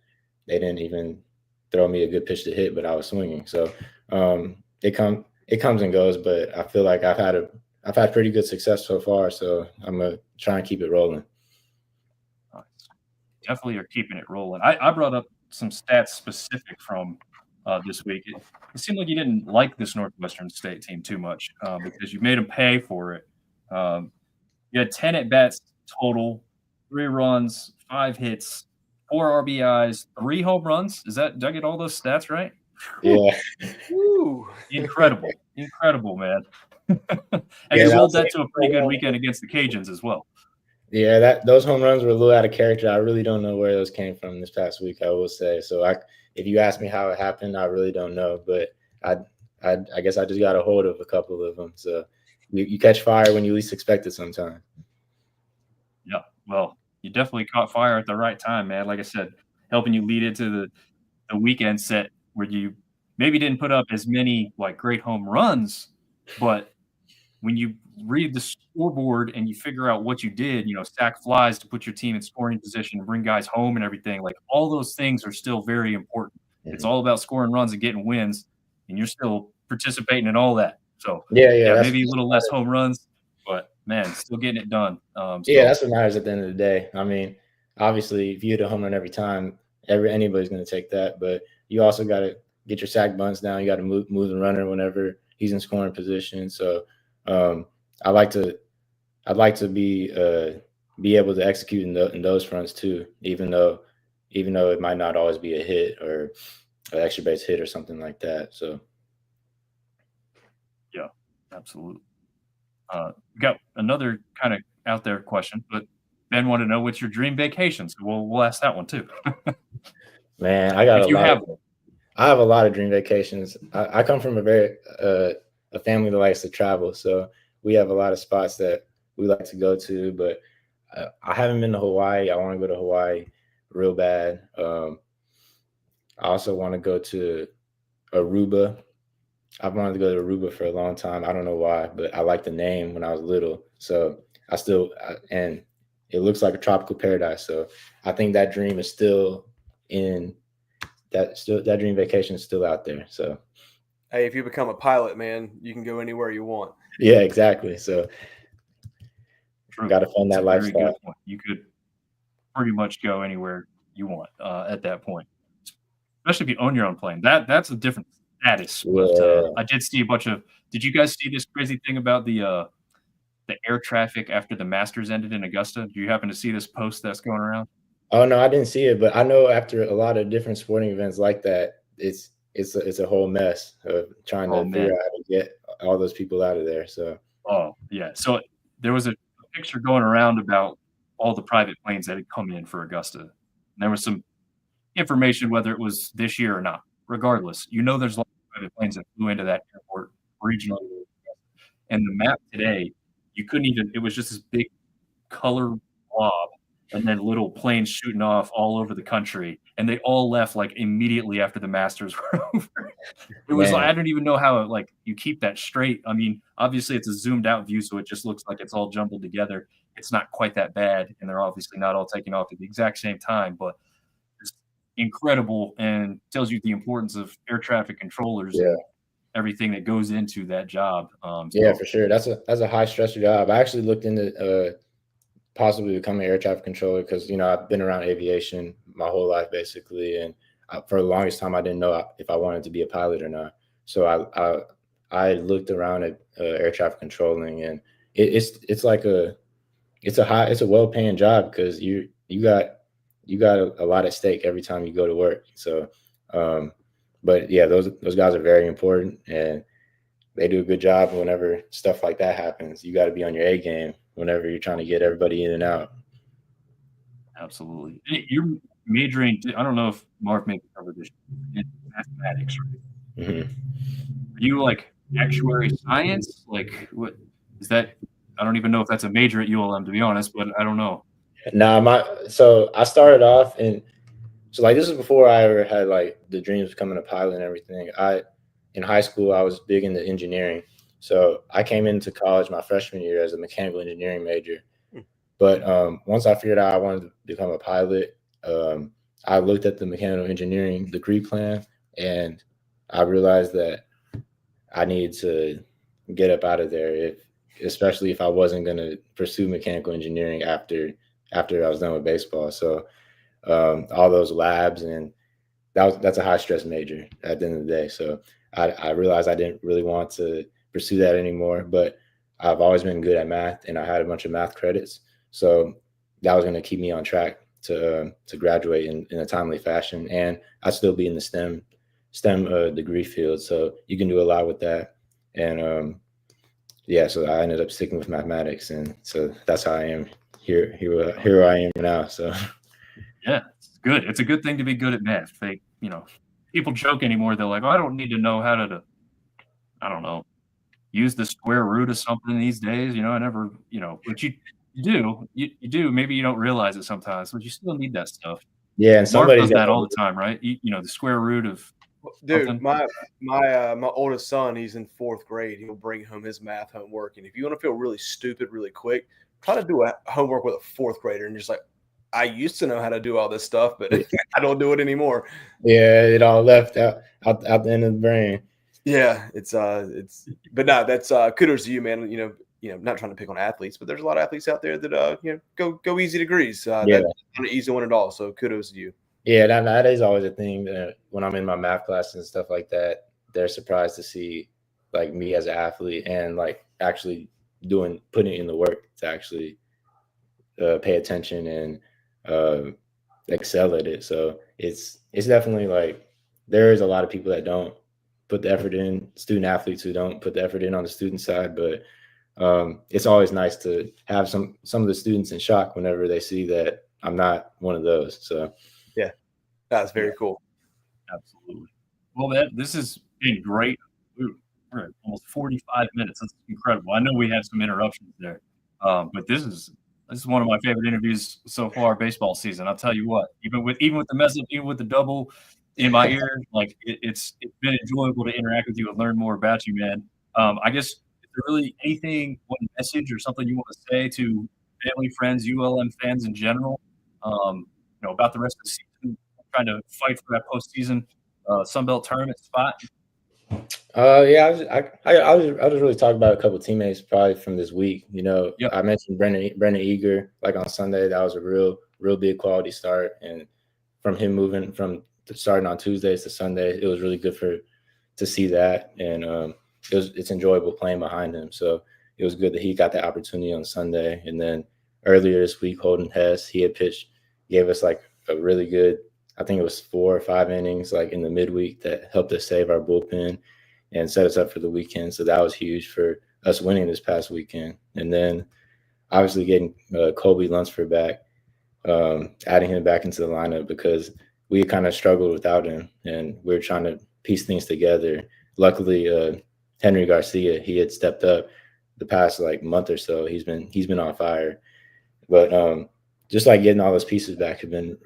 didn't even throw me a good pitch to hit, but I was swinging. So it comes and goes, but I feel like I've had pretty good success so far, so I'm gonna try and keep it rolling. Definitely are keeping it rolling. I brought up some stats specific from this week. It seemed like you didn't like this Northwestern State team too much because you made them pay for it. You had 10 at bats total, 3 runs, 5 hits, 4 RBIs, 3 home runs. Did I get all those stats right? Yeah. Woo. Incredible, man. And you rolled that to a pretty good weekend against the Cajuns as well. Yeah, those home runs were a little out of character. I really don't know where those came from this past week, I will say. So if you ask me how it happened, I really don't know. But I guess I just got a hold of a couple of them. So you catch fire when you least expect it sometimes. Yeah, well, you definitely caught fire at the right time, man. Like I said, helping you lead into the weekend set where you maybe didn't put up as many like great home runs, but when you read the scoreboard and you figure out what you did, sack flies to put your team in scoring position and bring guys home and everything, like all those things are still very important. Mm-hmm. It's all about scoring runs and getting wins, and you're still participating in all that. So yeah, maybe a little less home runs, but man, still getting it done. Yeah, that's what matters at the end of the day. I mean, obviously, if you hit a home run every time, anybody's going to take that, but you also got to get your sack bunts down. You got to move the runner whenever he's in scoring position. So I'd like to be able to execute in those fronts too, even though it might not always be a hit or an extra base hit or something like that. So yeah, absolutely. We got another kind of out there question, but Ben wanted to know what's your dream vacation. So we'll ask that one too. Man, I have a lot of dream vacations. I come from a family that likes to travel, so we have a lot of spots that we like to go to, but I haven't been to Hawaii. I want to go to Hawaii real bad. I also want to go to Aruba. I've wanted to go to Aruba for a long time. I don't know why, but I liked the name when I was little. So and it looks like a tropical paradise. So I think that dream is still in that dream vacation is still out there. So Hey, if you become a pilot, man, you can go anywhere you want. yeah, exactly. So got to fund That's that a very lifestyle. good point. You could pretty much go anywhere you want at that point, especially if you own your own plane. That's a different status. But Yeah. I did see a bunch of. Did you guys see this crazy thing about the air traffic after the Masters ended in Augusta? Do you happen to see this post that's going around? Oh no, I didn't see it, but I know after a lot of different sporting events like that, it's a whole mess of trying Oh to figure man. out how to get all those people out of there. So Oh yeah. So there was a picture going around about all the private planes that had come in for Augusta. And there was some information whether it was this year or not. Regardless, there's a lot of private planes that flew into that airport regionally. And the map today, you couldn't even. It was just this big color blob, and then little planes shooting off all over the country, and they all left like immediately after the Masters were over. It was like man, I don't even know how like you keep that straight. I mean, obviously it's a zoomed out view, so it just looks like it's all jumbled together. It's not quite that bad, and they're obviously not all taking off at the exact same time, but it's incredible and tells you the importance of air traffic controllers yeah, and everything that goes into that job. yeah, So for sure. That's a high stressor job. I actually looked into possibly becoming an air traffic controller because I've been around aviation my whole life basically, and for the longest time I didn't know if I wanted to be a pilot or not. So I looked around at air traffic controlling, and it's like it's a well paying job because you got a lot at stake every time you go to work. So, but yeah, those guys are very important, and they do a good job whenever stuff like that happens. You got to be on your A game whenever you're trying to get everybody in and out. absolutely. You're majoring. I don't know if Marv maybe covered this in mathematics. Right? Hmm. Are you like actuary science? Like what is that? I don't even know if that's a major at ULM to be honest, but I don't know. Nah, so I started off so like this is before I ever had like the dreams of becoming a pilot and everything. In high school I was big into engineering. So I came into college my freshman year as a mechanical engineering major. But once I figured out I wanted to become a pilot, I looked at the mechanical engineering degree plan, and I realized that I needed to get up out of there, especially if I wasn't going to pursue mechanical engineering after I was done with baseball. So all those labs, and that's a high stress major at the end of the day. So I realized I didn't really want to pursue that anymore, but I've always been good at math, and I had a bunch of math credits. So that was going to keep me on track to graduate in a timely fashion, and I'd still be in the STEM degree field. So you can do a lot with that, and yeah. So I ended up sticking with mathematics, and so that's how I am here I am now. So Yeah, it's good. It's a good thing to be good at math. People joke anymore. They're like, oh, I don't need to know how to, I don't know, use the square root of something these days. I never, but you do. Maybe you don't realize it sometimes, but you still need that stuff. yeah, and Marv somebody's does got that all the time, right? The square root of Dude, something. my oldest son, he's in fourth grade. He'll bring home his math homework, and if you want to feel really stupid really quick, try to do a homework with a fourth grader, and just like, I used to know how to do all this stuff, but I don't do it anymore. Yeah, it all left out the end of the brain. Yeah, but no, that's kudos to you, man. Not trying to pick on athletes, but there's a lot of athletes out there that go easy degrees. Yeah. That's not an easy one at all. So kudos to you. Yeah, that is always a thing. When I'm in my math classes and stuff like that, they're surprised to see like me as an athlete and like actually putting in the work to actually pay attention and excel at it. So it's definitely like there is a lot of people that don't put the effort in, student athletes who don't put the effort in on the student side, but it's always nice to have some of the students in shock whenever they see that I'm not one of those. So yeah, that's very cool. Absolutely. Well, this has been great. We're at almost 45 minutes. That's incredible. I know we had some interruptions there, but this is one of my favorite interviews so far baseball season. I'll tell you what, even with the mess up, even with the double in my ear, like it's been enjoyable to interact with you and learn more about you, man. I guess is there really anything, one message or something you want to say to family, friends, ULM fans in general, about the rest of the season? trying to fight for that postseason Sun Belt tournament spot? Yeah, I'll just really talk about a couple of teammates probably from this week. Yep. I mentioned Brendan Eager, like on Sunday. That was a real big quality start, and from him moving from starting on Tuesdays to Sundays, it was really good to see that, and it's enjoyable playing behind him. So it was good that he got the opportunity on Sunday, and then earlier this week, Holden Hess, he had pitched, gave us like a really good, I think it was 4 or 5 innings like in the midweek that helped us save our bullpen and set us up for the weekend. So that was huge for us winning this past weekend. And then obviously getting Colby Lunsford back, adding him back into the lineup because we kind of struggled without him and we were trying to piece things together. Luckily, Henry Garcia, he had stepped up the past like month or so. He's been on fire. But just like getting all those pieces back have been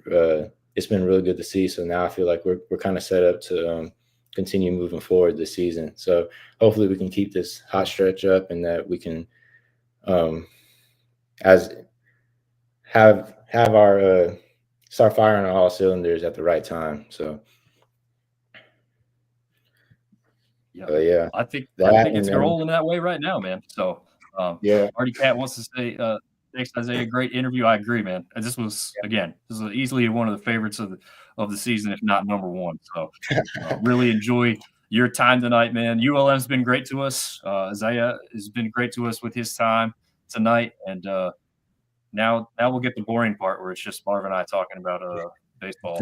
it's been really good to see. So now I feel like we're kind of set up to continue moving forward this season. So hopefully we can keep this hot stretch up and that we can have our start firing on all cylinders at the right time. So yeah, I think it's rolling that way right now, man. So yeah, Marty Cat wants to say thanks, Isaiah. Great interview. I agree, man. This was easily one of the favorites of the season, if not number one. So really enjoy your time tonight, man. ULM's been great to us. Isaiah has been great to us with his time tonight, and now we'll get the boring part where it's just Marv and I talking about baseball.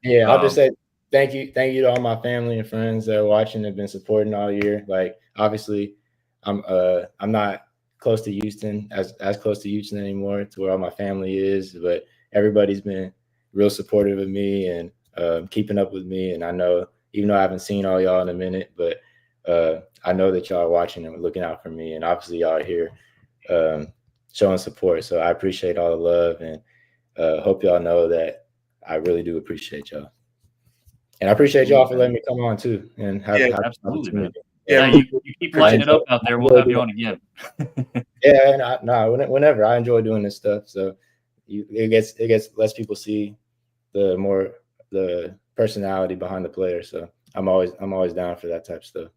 Yeah, I'll just say thank you to all my family and friends that are watching and been supporting all year. Like obviously, I'm not close to Houston as close to Houston anymore to where all my family is, but everybody's been real supportive of me and keeping up with me. And I know, even though I haven't seen all y'all in a minute, but I know that y'all are watching and looking out for me. And obviously y'all are here showing support. So I appreciate all the love and hope y'all know that I really do appreciate y'all. And I appreciate y'all for letting me come on too. And have absolutely, man. Yeah, you keep lighting it up out there. We'll have you on again. Yeah, and whenever I enjoy doing this stuff. So it lets people see the personality behind the player. So I'm always down for that type of stuff.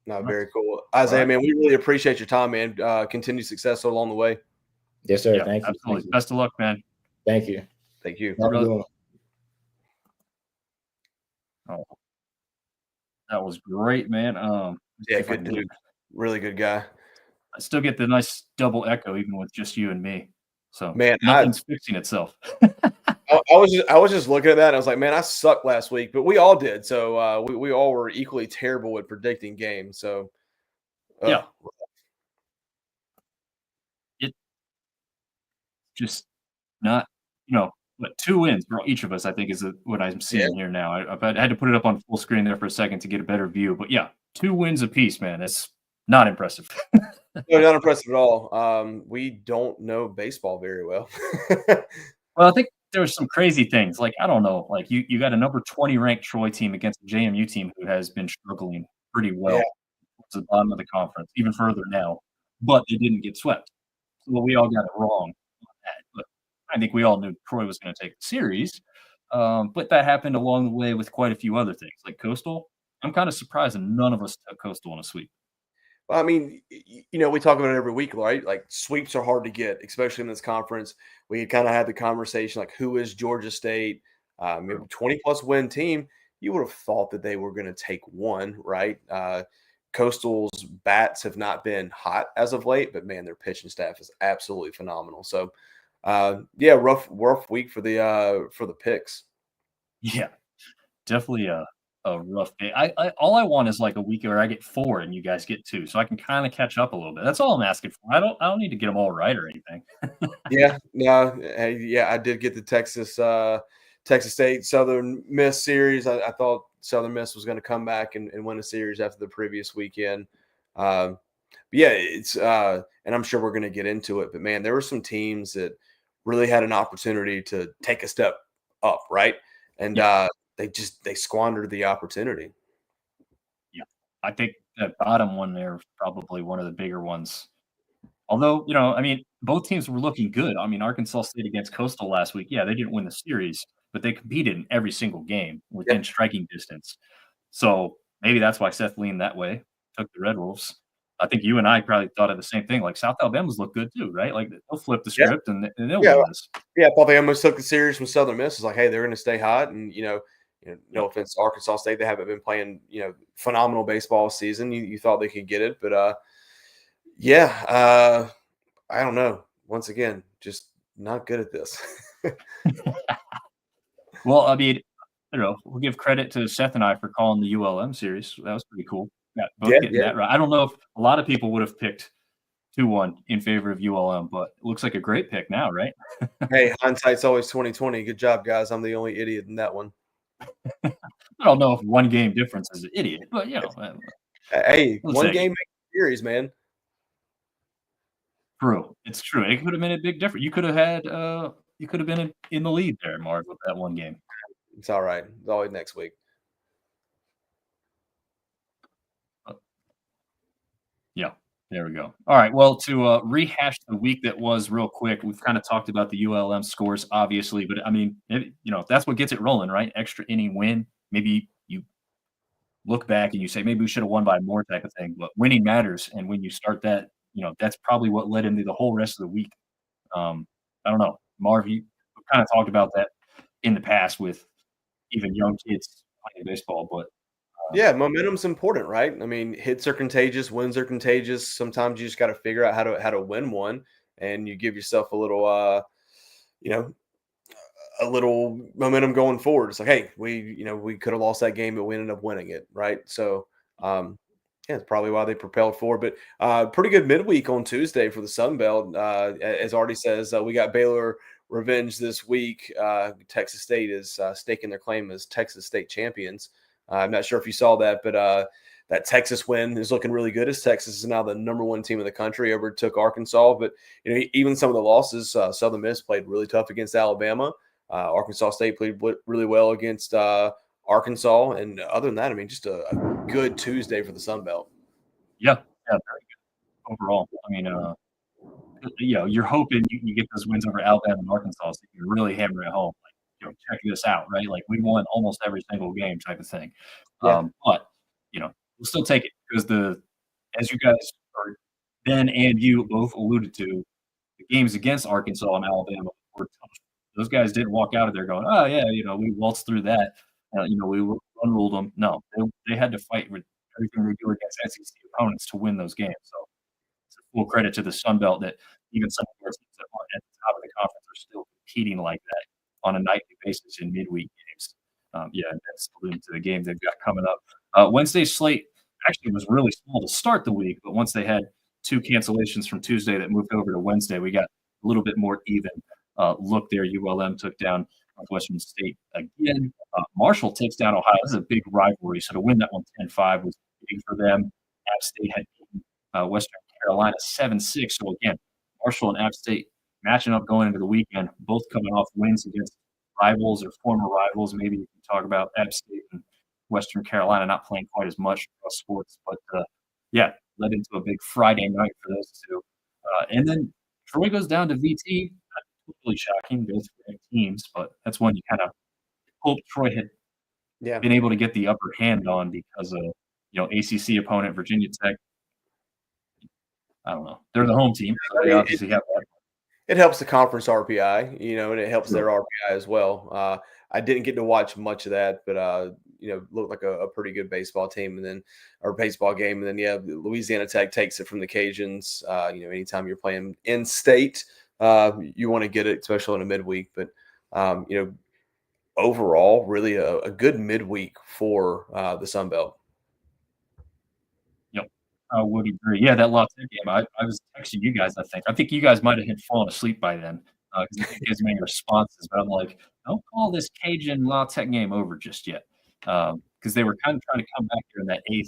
No, very cool. Isaiah, man, we really appreciate your time, man. Continued success along the way. Yes, sir. Yeah, Thank you. Absolutely. Best of luck, man. Thank you. Thank you. Oh, that was great, man. Yeah, good dude. Really good guy. I still get the nice double echo even with just you and me. So man, nothing's fixing itself. I was just looking at that and I was like, man, I sucked last week, but we all did. So we all were equally terrible at predicting games. So yeah. It just not, but 2 wins for each of us, I think, is what I'm seeing here now. I had to put it up on full screen there for a second to get a better view. But yeah, 2 wins apiece, man. It's not impressive. No, not impressive at all. We don't know baseball very well. Well, I think there were some crazy things. Like, I don't know, like you got a number 20 ranked Troy team against a JMU team who has been struggling pretty well to the bottom of the conference, even further now, but they didn't get swept. So we all got it wrong on that. But I think we all knew Troy was going to take the series. But that happened along the way with quite a few other things. Like Coastal, I'm kind of surprised that none of us took Coastal in a sweep. Well, I mean, we talk about it every week, right? Like sweeps are hard to get, especially in this conference. We kind of had the conversation like, who is Georgia State? 20-plus win team. You would have thought that they were going to take one, right? Coastal's bats have not been hot as of late, but man, their pitching staff is absolutely phenomenal. So, rough week for the picks. Yeah, definitely a rough day. All I want is like a week where I get 4 and you guys get 2, so I can kind of catch up a little bit. That's all I'm asking for. I don't need to get them all right or anything. I did get the Texas State Southern Miss series. I thought Southern Miss was going to come back and win a series after the previous weekend. It's and I'm sure we're going to get into it. But man, there were some teams that really had an opportunity to take a step up, right? And they squandered the opportunity. Yeah, I think that bottom one there is probably one of the bigger ones. Although, I mean, both teams were looking good. I mean, Arkansas State against Coastal last week, yeah, they didn't win the series, but they competed in every single game within striking distance. So maybe that's why Seth leaned that way, took the Red Wolves. I think you and I probably thought of the same thing. Like South Alabama's look good too, right? Like they'll flip the script and they'll win this. Yeah, I thought they almost took the series from Southern Miss. It's like, hey, they're going to stay hot, and no offense to Arkansas State, they haven't been playing phenomenal baseball season. You thought they could get it, but I don't know. Once again, just not good at this. Well, I mean, I don't know. We'll give credit to Seth and I for calling the ULM series. That was pretty cool. Both getting that right. I don't know if a lot of people would have picked 2-1 in favor of ULM, but it looks like a great pick now, right? Hey, hindsight's always 20/20. Good job, guys. I'm the only idiot in that one. I don't know if one game difference is an idiot, but hey, one game makes a series, man. True. It's true. It could have been a big difference. You could have been in the lead there, Marv, with that one game. It's all right. It's always next week. Yeah, there we go. All right. Well, to rehash the week that was real quick, we've kind of talked about the ULM scores, obviously, but I mean, that's what gets it rolling, right? Extra inning win. Maybe you look back and you say, maybe we should have won by more type of thing, but winning matters. And when you start that, that's probably what led into the whole rest of the week. I don't know. Marv, you kind of talked about that in the past with even young kids playing baseball, but yeah, momentum's important, right? I mean, hits are contagious, wins are contagious. Sometimes you just got to figure out how to win one, and you give yourself a little, a little momentum going forward. It's like, hey, we could have lost that game, but we ended up winning it, right? So, it's probably why they propelled forward. But pretty good midweek on Tuesday for the Sun Belt. As Artie says, we got Baylor revenge this week. Texas State is staking their claim as Texas State champions. I'm not sure if you saw that, but that Texas win is looking really good as Texas is now the number one team in the country, overtook Arkansas. But even some of the losses, Southern Miss played really tough against Alabama. Arkansas State played really well against Arkansas. And other than that, I mean, just a good Tuesday for the Sun Belt. Yeah, very good overall. I mean, you're hoping you get those wins over Alabama and Arkansas so you can really hammer it home. Check this out, right? Like we won almost every single game type of thing. Yeah. But we'll still take it because as you guys or Ben and you both alluded to, the games against Arkansas and Alabama were tough. Those guys didn't walk out of there going, oh yeah, we waltzed through that. We unruled them. No, they had to fight with everything they do against SEC opponents to win those games. So it's a full credit to the Sun Belt that even some of our teams that aren't at the top of the conference are still competing like that on a nightly basis in midweek games. That's alluding to the game they've got coming up. Wednesday's slate actually was really small to start the week, but once they had 2 cancellations from Tuesday that moved over to Wednesday, we got a little bit more even look there. ULM took down Northwestern State again. Marshall takes down Ohio. This is a big rivalry, so to win that one 10-5 was big for them. App State had beaten Western Carolina 7-6. So again, Marshall and App State matching up going into the weekend, both coming off wins against rivals or former rivals. Maybe you can talk about App State and Western Carolina not playing quite as much across sports, but led into a big Friday night for those two. And then Troy goes down to VT. Not totally shocking, both great teams, but that's one you kind of hope Troy had been able to get the upper hand on because of ACC opponent Virginia Tech. I don't know. They're the home team, so they obviously have that. It helps the conference RPI, and it helps their RPI as well. I didn't get to watch much of that, but looked like a pretty good baseball team, baseball game, and then Louisiana Tech takes it from the Cajuns. Anytime you're playing in state, you want to get it, especially in a midweek. But overall, really a good midweek for the Sun Belt. I would agree. Yeah, that La Tech game. I was texting you guys. I think you guys might have fallen asleep by then because you guys made responses. But I'm like, don't call this Cajun La Tech game over just yet because they were kind of trying to come back here in that 8th,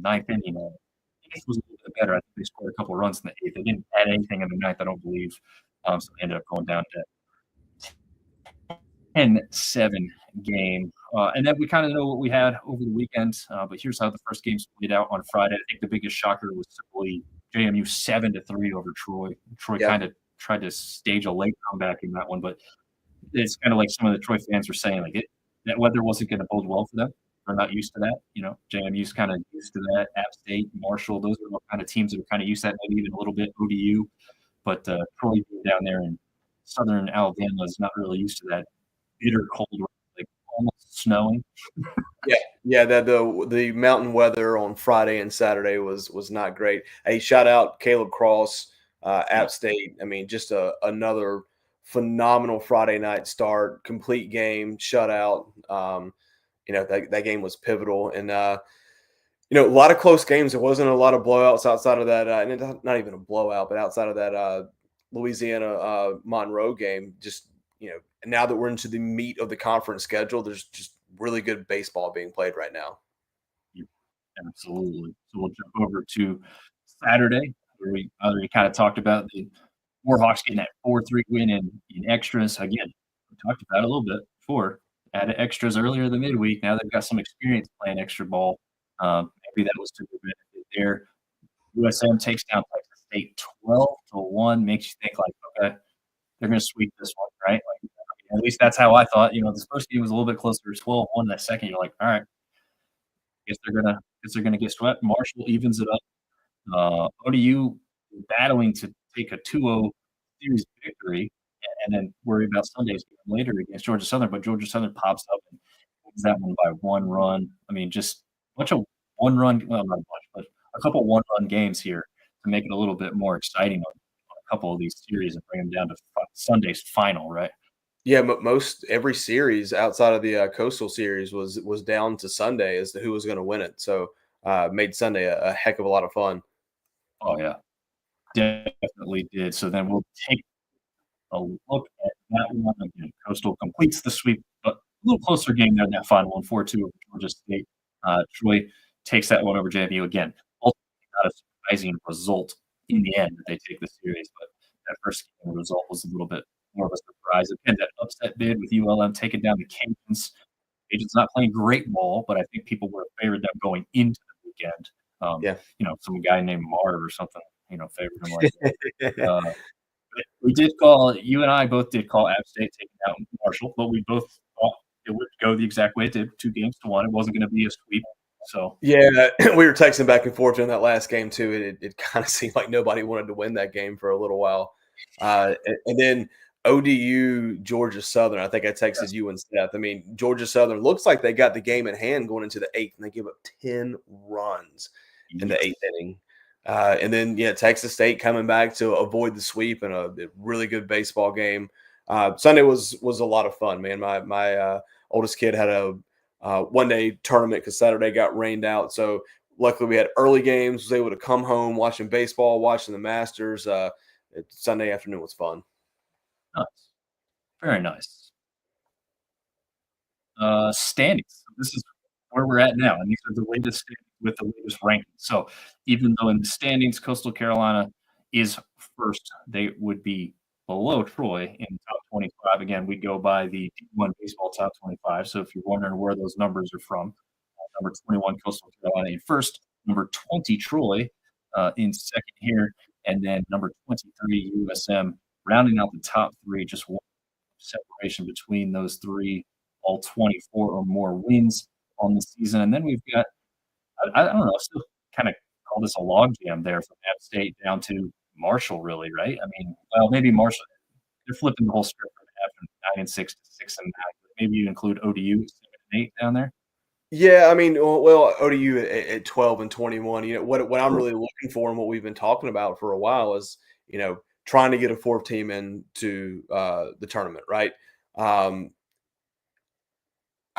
9th inning. The 8th was a little bit better. I think they scored a couple of runs in the 8th. They didn't add anything in the 9th, I don't believe. So they ended up going down to 10-7 game. And then we kind of know what we had over the weekend, but here's how the first games played out on Friday. I think the biggest shocker was simply JMU 7-3 over Troy. Troy kind of tried to stage a late comeback in that one, but it's kind of like some of the Troy fans were saying, like that weather wasn't going to bode well for them. They're not used to that. JMU's kind of used to that. App State, Marshall, those are the kind of teams that are kind of used to that. Maybe even a little bit ODU, but Troy being down there in southern Alabama is not really used to that bitter cold, like almost snowing. Yeah, that the mountain weather on Friday and Saturday was not great. Hey, shout out Caleb Cross, App State. I mean, just another phenomenal Friday night start, complete game, shutout. That game was pivotal, and a lot of close games. There wasn't a lot of blowouts outside of that, and not even a blowout, but outside of that Louisiana Monroe game. Just now that we're into the meat of the conference schedule, there's just really good baseball being played right now. Absolutely. So we'll jump over to Saturday, where we already kind of talked about the Warhawks getting that 4-3 win in extras. Again, we talked about it a little bit before. Added extras earlier in the midweek. Now they've got some experience playing extra ball. Maybe that was to the benefit there. USM takes down Texas State 12-1. Makes you think like, okay, they're going to sweep this one, right? Like, at least that's how I thought. This first game was a little bit closer to 12-1. That second, you're like, all right, guess they're gonna get swept. Marshall evens it up. ODU battling to take a 2-0 series victory, and then worry about Sunday's game later against Georgia Southern. But Georgia Southern pops up and wins that one by 1 run. I mean, just a bunch of 1-run, well, not a bunch, but a couple 1-run games here to make it a little bit more exciting on a couple of these series and bring them down to Sunday's final, right? Yeah, most every series outside of the Coastal series was down to Sunday as to who was going to win it. So made Sunday a heck of a lot of fun. Oh yeah, definitely did. So then we'll take a look at that one again. Coastal completes the sweep, but a little closer game there in that final one, 4-2 over Georgia State. Troy takes that one over JMU again. Ultimately, not a surprising result in the end that they take the series, but that first game result was a little bit more of a surprise. Again, that upset bid with ULM taking down the Cajuns. Cajuns not playing great ball, but I think people would have favored them going into the weekend. Some guy named Marv or something, favored them like that. We did call, you and I both did call App State taking out Marshall, but we both thought it would go the exact way it did, 2-1. It wasn't going to be a sweep. So yeah, we were texting back and forth in that last game too. It kind of seemed like nobody wanted to win that game for a little while. And then ODU, Georgia Southern. I think I texted you and Seth. I mean, Georgia Southern looks like they got the game in hand going into the 8th, and they give up 10 runs in the 8th inning. And then, Texas State coming back to avoid the sweep and a really good baseball game. Sunday was a lot of fun, man. My oldest kid had a one-day tournament because Saturday got rained out. So luckily we had early games, was able to come home watching baseball, watching the Masters. Sunday afternoon was fun. Nice. Very nice. Standings. This is where we're at now, and these are the latest standings with the latest rankings. So even though in the standings, Coastal Carolina is first, they would be below Troy in top 25. Again, we go by the D1 baseball top 25. So if you're wondering where those numbers are from, number 21 Coastal Carolina in first, number 20 Troy in second here, and then number 23 USM rounding out the top 3. Just one separation between those 3, all 24 or more wins on the season. And then we've got, I don't know, still kind of call this a logjam there from App State down to Marshall, really, right? I mean, well, maybe Marshall, they're flipping the whole script from 9-6 to 6-9. Maybe you include ODU 7-8 down there. Yeah, I mean, well, ODU at 12-21. What I'm really looking for and what we've been talking about for a while is, trying to get a 4th team into the tournament, right?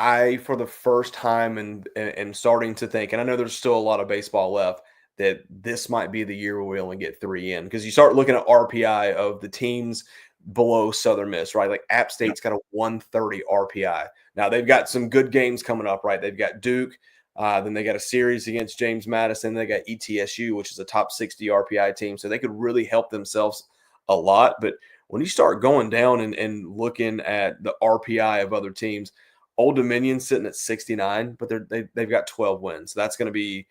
I, for the first time, and starting to think, and I know there's still a lot of baseball left, that this might be the year where we only get 3 in, because you start looking at RPI of the teams below Southern Miss, right? Like App State's got a 130 RPI. Now they've got some good games coming up, right? They've got Duke, then they got a series against James Madison. They got ETSU, which is a top 60 RPI team, so they could really help themselves a lot. But when you start going down and looking at the RPI of other teams, Old Dominion's sitting at 69, but they've got 12 wins. So that's going to be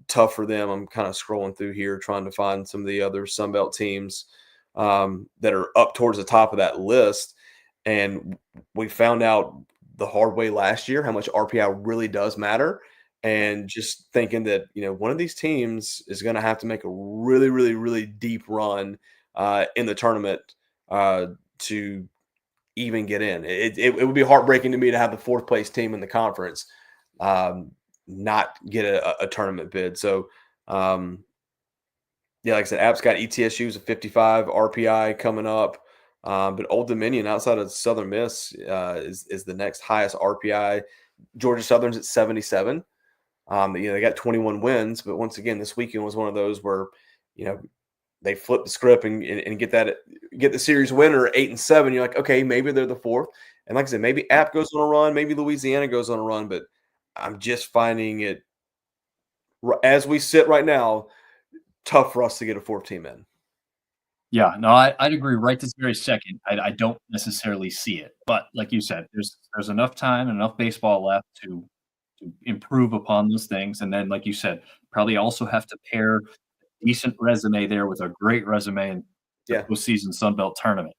tough for them. I'm kind of scrolling through here trying to find some of the other Sunbelt teams that are up towards the top of that list. And we found out the hard way last year how much RPI really does matter. And just thinking that, one of these teams is going to have to make a really, really, really deep run in the tournament to even get in. It would be heartbreaking to me to have the fourth place team in the conference not get a tournament bid. So, yeah, like I said, App's got ETSU's a 55 RPI coming up. But Old Dominion, outside of Southern Miss, is the next highest RPI. Georgia Southern's at 77. They got 21 wins, but once again, this weekend was one of those where, they flip the script and get the series winner 8-7. You're like, okay, maybe they're the fourth. And like I said, maybe App goes on a run, maybe Louisiana goes on a run, but I'm just finding it, as we sit right now, tough for us to get a fourth team in. Yeah, no, I'd agree right this very second. I don't necessarily see it, but like you said, there's enough time and enough baseball left to improve upon those things. And then, like you said, probably also have to pair a decent resume there with a great resume in the postseason Sun Belt tournament,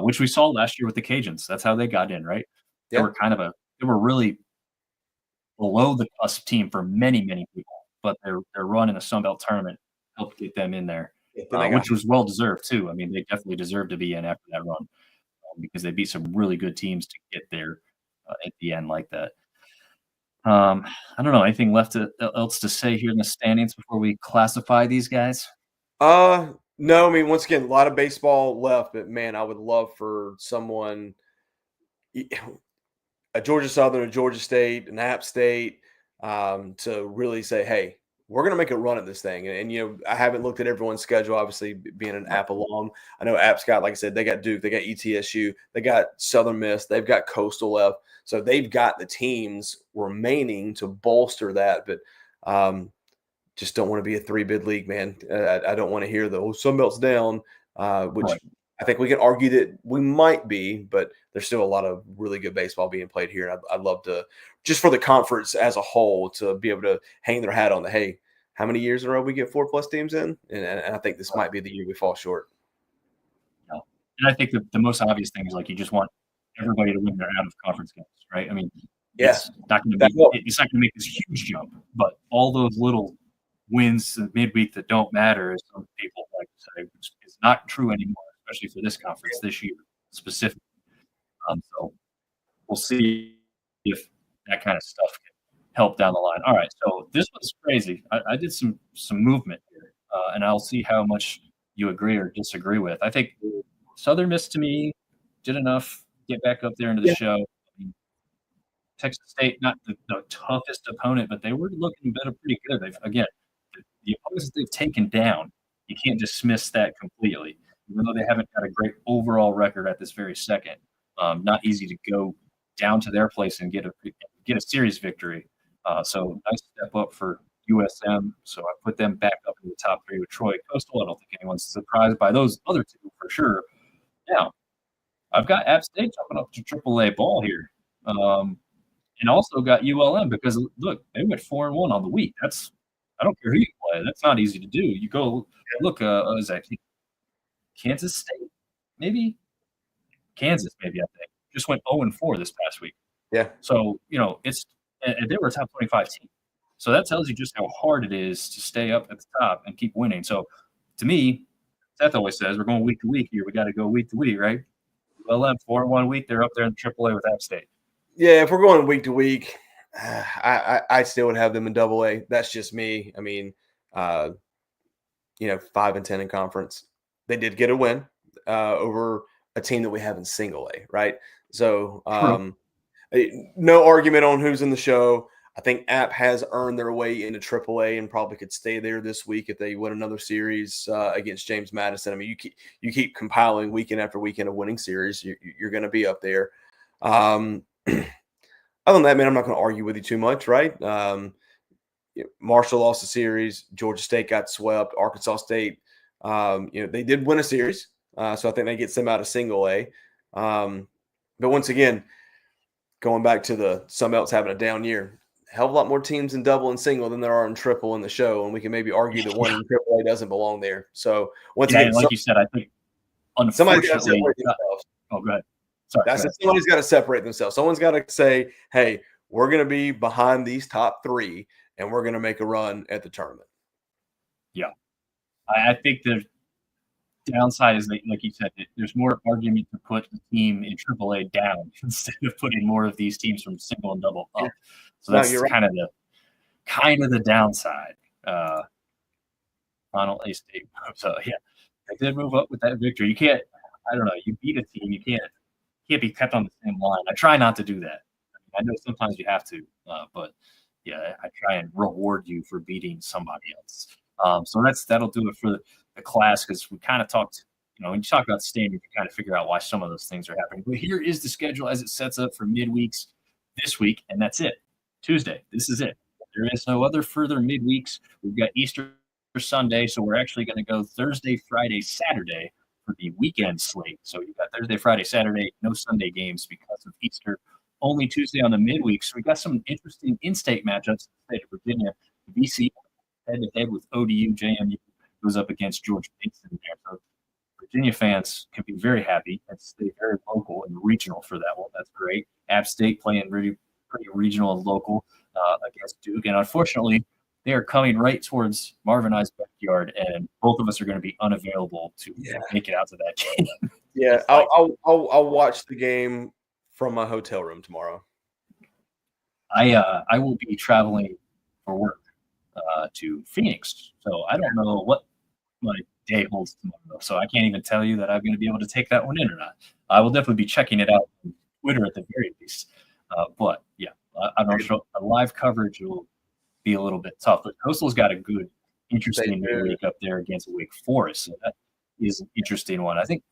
which we saw last year with the Cajuns. That's how they got in, right? They were they were really below the cusp team for many, many people, but their run in the Sun Belt tournament helped get them in there. Which was well deserved too. I mean, they definitely deserved to be in after that run because they beat some really good teams to get there at the end like that. I don't know. Anything left else to say here in the standings before we classify these guys? No. I mean, once again, a lot of baseball left, but man, I would love for someone, a Georgia Southern, a Georgia State, an App State, to really say, hey, we're going to make a run at this thing. And, I haven't looked at everyone's schedule, obviously being an App alum. I know App's got, like I said, they got Duke, they got ETSU, they got Southern Miss, they've got Coastal left. So they've got the teams remaining to bolster that. But just don't want to be a 3-bid league, man. I don't want to hear the Sun Belt's down, which I think we can argue that we might be, but there's still a lot of really good baseball being played here. And I'd love to, just for the conference as a whole, to be able to hang their hat on the, hey, how many years in a row we get 4+ teams in? And I think this might be the year we fall short. Yeah. And I think the most obvious thing is, like, you just want everybody to win their out-of-conference games, right? I mean, it's not going to make this huge jump, but all those little wins midweek that don't matter, as some people like to say, which is not true anymore, especially for this conference this year specifically. So we'll see if that kind of stuff can help down the line. All right, so this was crazy. I did some movement here, and I'll see how much you agree or disagree with. I think Southern Miss, to me, did enough get back up there into the show. I mean, Texas State, not the toughest opponent, but they were looking pretty good. The opponents they've taken down, you can't dismiss that completely. Even though they haven't got a great overall record at this very second, not easy to go down to their place and get a series victory. So nice step up for USM. So I put them back up in the top 3 with Troy Coastal. I don't think anyone's surprised by those other two for sure. Now, I've got App State jumping up to AAA ball here, and also got ULM because look, they went 4-1 on the week. I don't care who you play. That's not easy to do. You go look. Is that Kansas State? Maybe Kansas. Maybe I think just went 0-4 this past week. Yeah. So and they were a top 25 team. So that tells you just how hard it is to stay up at the top and keep winning. So to me, Seth always says we're going week to week here. We got to go week to week, right? ULM 4-1 week. They're up there in AAA with App State. Yeah, if we're going week to week, I still would have them in AA. That's just me. I mean, 5-10 in conference. They did get a win over a team that we have in single A, right? So no argument on who's in the show. I think App has earned their way into AAA and probably could stay there this week if they win another series against James Madison. I mean, you keep compiling weekend after weekend of winning series, you're going to be up there. Other than that, man, I'm not going to argue with you too much, right? Marshall lost a series. Georgia State got swept. Arkansas State, they did win a series, so I think that gets them out of single A. But once again, going back to the Sun Belt's having a down year, a hell of a lot more teams in double and single than there are in triple in the show, and we can maybe argue that one in triple A doesn't belong there. So once again, like you said, I think unfortunately, go ahead. Sorry. That's it. Somebody's got to separate themselves. Someone's got to say, hey, we're going to be behind these top three, and we're going to make a run at the tournament. Yeah. I think the downside is that, like you said, there's more argument to put the team in AAA down instead of putting more of these teams from single and double up. So that's kind of the downside. Final A State. So yeah, I did move up with that victory. You can't. I don't know. You beat a team. You can't be kept on the same line. I try not to do that. I know sometimes you have to, but yeah, I try and reward you for beating somebody else. So that'll do it for the class, because we kind of talked. When you talk about the standard, you kind of figure out why some of those things are happening. But here is the schedule as it sets up for midweeks this week, and that's it. Tuesday. This is it. There is no other further midweeks. We've got Easter Sunday, so we're actually going to go Thursday, Friday, Saturday for the weekend slate. So you've got Thursday, Friday, Saturday, no Sunday games because of Easter. Only Tuesday on the midweek. So we got some interesting in-state matchups in the state of Virginia. VC head-to-head with ODU. JMU goes up against Georgia Mason there. So Virginia fans can be very happy and stay very local and regional for that one. That's great. App State playing really pretty regional and local against Duke. And unfortunately, they are coming right towards Marv and I's backyard, and both of us are going to be unavailable to make it out to that game. Yeah, I'll watch the game from my hotel room tomorrow. I will be traveling for work to Phoenix, so I don't know what my day holds tomorrow. So I can't even tell you that I'm going to be able to take that one in or not. I will definitely be checking it out on Twitter at the very least. But yeah, I don't know. A live coverage will be a little bit tough. But Coastal's got a good, interesting week up there against Wake Forest. So that is an interesting one. I think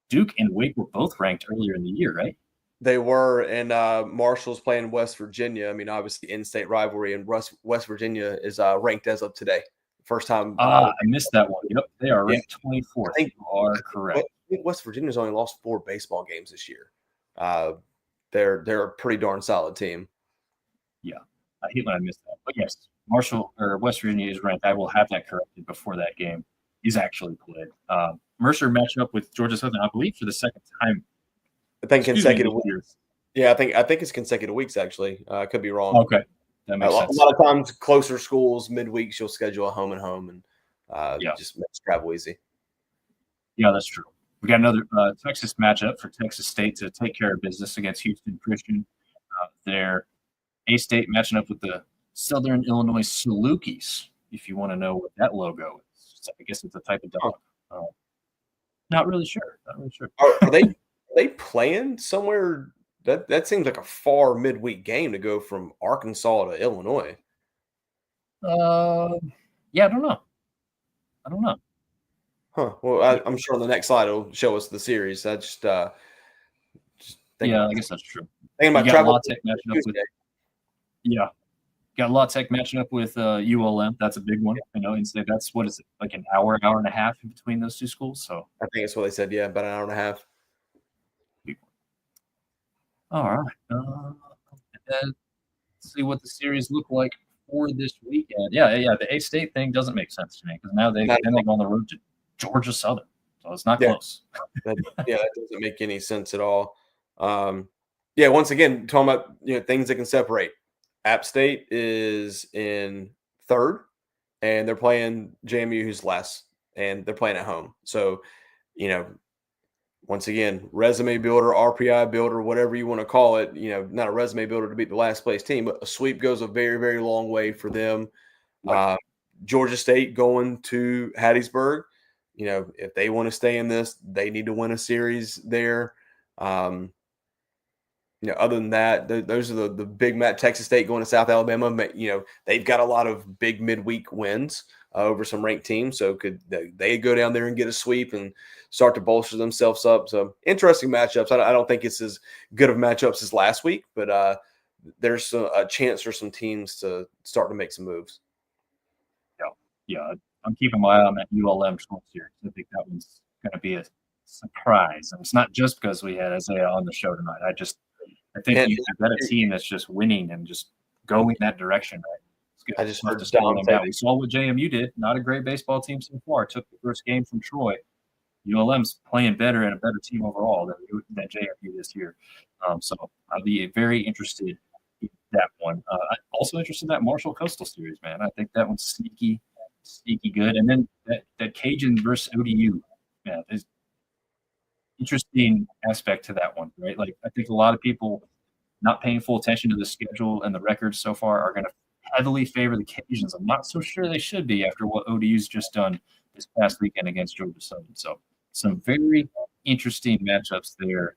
Duke and Wake were both ranked earlier in the year, right? They were, and Marshall's playing West Virginia. I mean, obviously in-state rivalry, and West Virginia is ranked as of today. First time. I missed that one. Yep, they are ranked 24th. You are correct. I think West Virginia's only lost 4 baseball games this year. They're a pretty darn solid team. Yeah, I hate when I miss that. But yes, Marshall or West Virginia is ranked. I will have that corrected before that game is actually played. Mercer matched up with Georgia Southern, I believe, for the second time. I think consecutive weeks. Yeah, I think it's consecutive weeks actually. I could be wrong. Okay, that makes sense. A lot of times, closer schools midweeks you'll schedule a home and home, and just makes travel easy. Yeah, that's true. We got another Texas matchup for Texas State to take care of business against Houston Christian. Their A-State matching up with the Southern Illinois Salukis. If you want to know what that logo is, I guess it's a type of dog. Not really sure. Are they playing somewhere? That seems like a far midweek game to go from Arkansas to Illinois. Yeah, I don't know. Huh. Well, I'm sure on the next slide it'll show us the series. I just I guess that's true. Thinking about travel. Got La Tech matching up with ULM. That's a big one. Instead that's what is it, like an hour and a half in between those two schools. So I think that's what they said. Yeah, about an hour and a half. All right. Let's see what the series look like for this weekend. Yeah. The A-State thing doesn't make sense to me because now they go on the road to Georgia Southern, so it's not close. That doesn't make any sense at all. Once again, talking about things that can separate. App State is in third, and they're playing JMU, who's last, and they're playing at home. So, once again, resume builder, RPI builder, whatever you want to call it, not a resume builder to beat the last place team, but a sweep goes a very, very long way for them. Right. Georgia State going to Hattiesburg. If they want to stay in this, they need to win a series there. Other than that, those are the big match. Texas State going to South Alabama. They've got a lot of big midweek wins over some ranked teams. So could they go down there and get a sweep and start to bolster themselves up? So interesting matchups. I don't think it's as good of matchups as last week, but there's a chance for some teams to start to make some moves. Yeah. I'm keeping my eye on that ULM Schwartz series. I think that one's going to be a surprise. And it's not just because we had Isaiah on the show tonight. I think you've got a team that's just winning and just going that direction, right? It's good. I just heard Don say we saw what JMU did. Not a great baseball team so far. Took the first game from Troy. ULM's playing better and a better team overall than JFU this year. So I'll be very interested in that one. I'm also interested in that Marshall Coastal series, man. I think that one's sneaky good. And then that Cajun versus ODU, man, is interesting aspect to that one, right? Like I think a lot of people not paying full attention to the schedule and the records so far are going to heavily favor the Cajuns. I'm not so sure they should be after what ODU's just done this past weekend against Georgia Southern. So some very interesting matchups there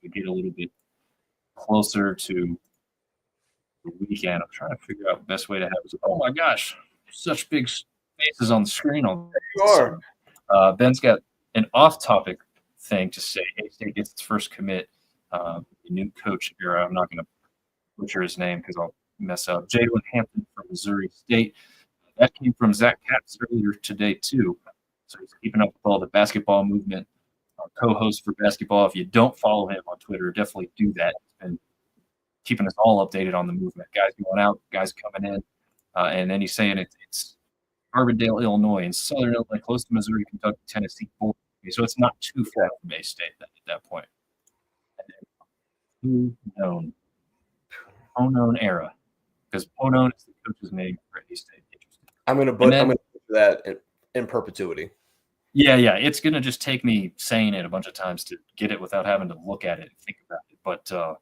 to get a little bit closer to the weekend. I'm trying to figure out the best way to have it. Oh my gosh, such big faces on the screen. You are. Ben's got an off-topic thing to say. A-State gets its first commit. The new coach era. I'm not going to butcher his name because I'll mess up. Jalen Hampton from Missouri State. That came from Zach Katz earlier today, too. So he's keeping up with all the basketball movement. Our co-host for basketball. If you don't follow him on Twitter, definitely do that. And keeping us all updated on the movement. Guys going out, guys coming in. And then he's saying it's Carbondale, Illinois, and Southern Illinois, close to Missouri, Kentucky, Tennessee. So it's not too far from A-State at that point. And then Unknown era, because Unknown is the coach's name for A-State. I'm going to put that in perpetuity. Yeah, it's going to just take me saying it a bunch of times to get it without having to look at it and think about it. But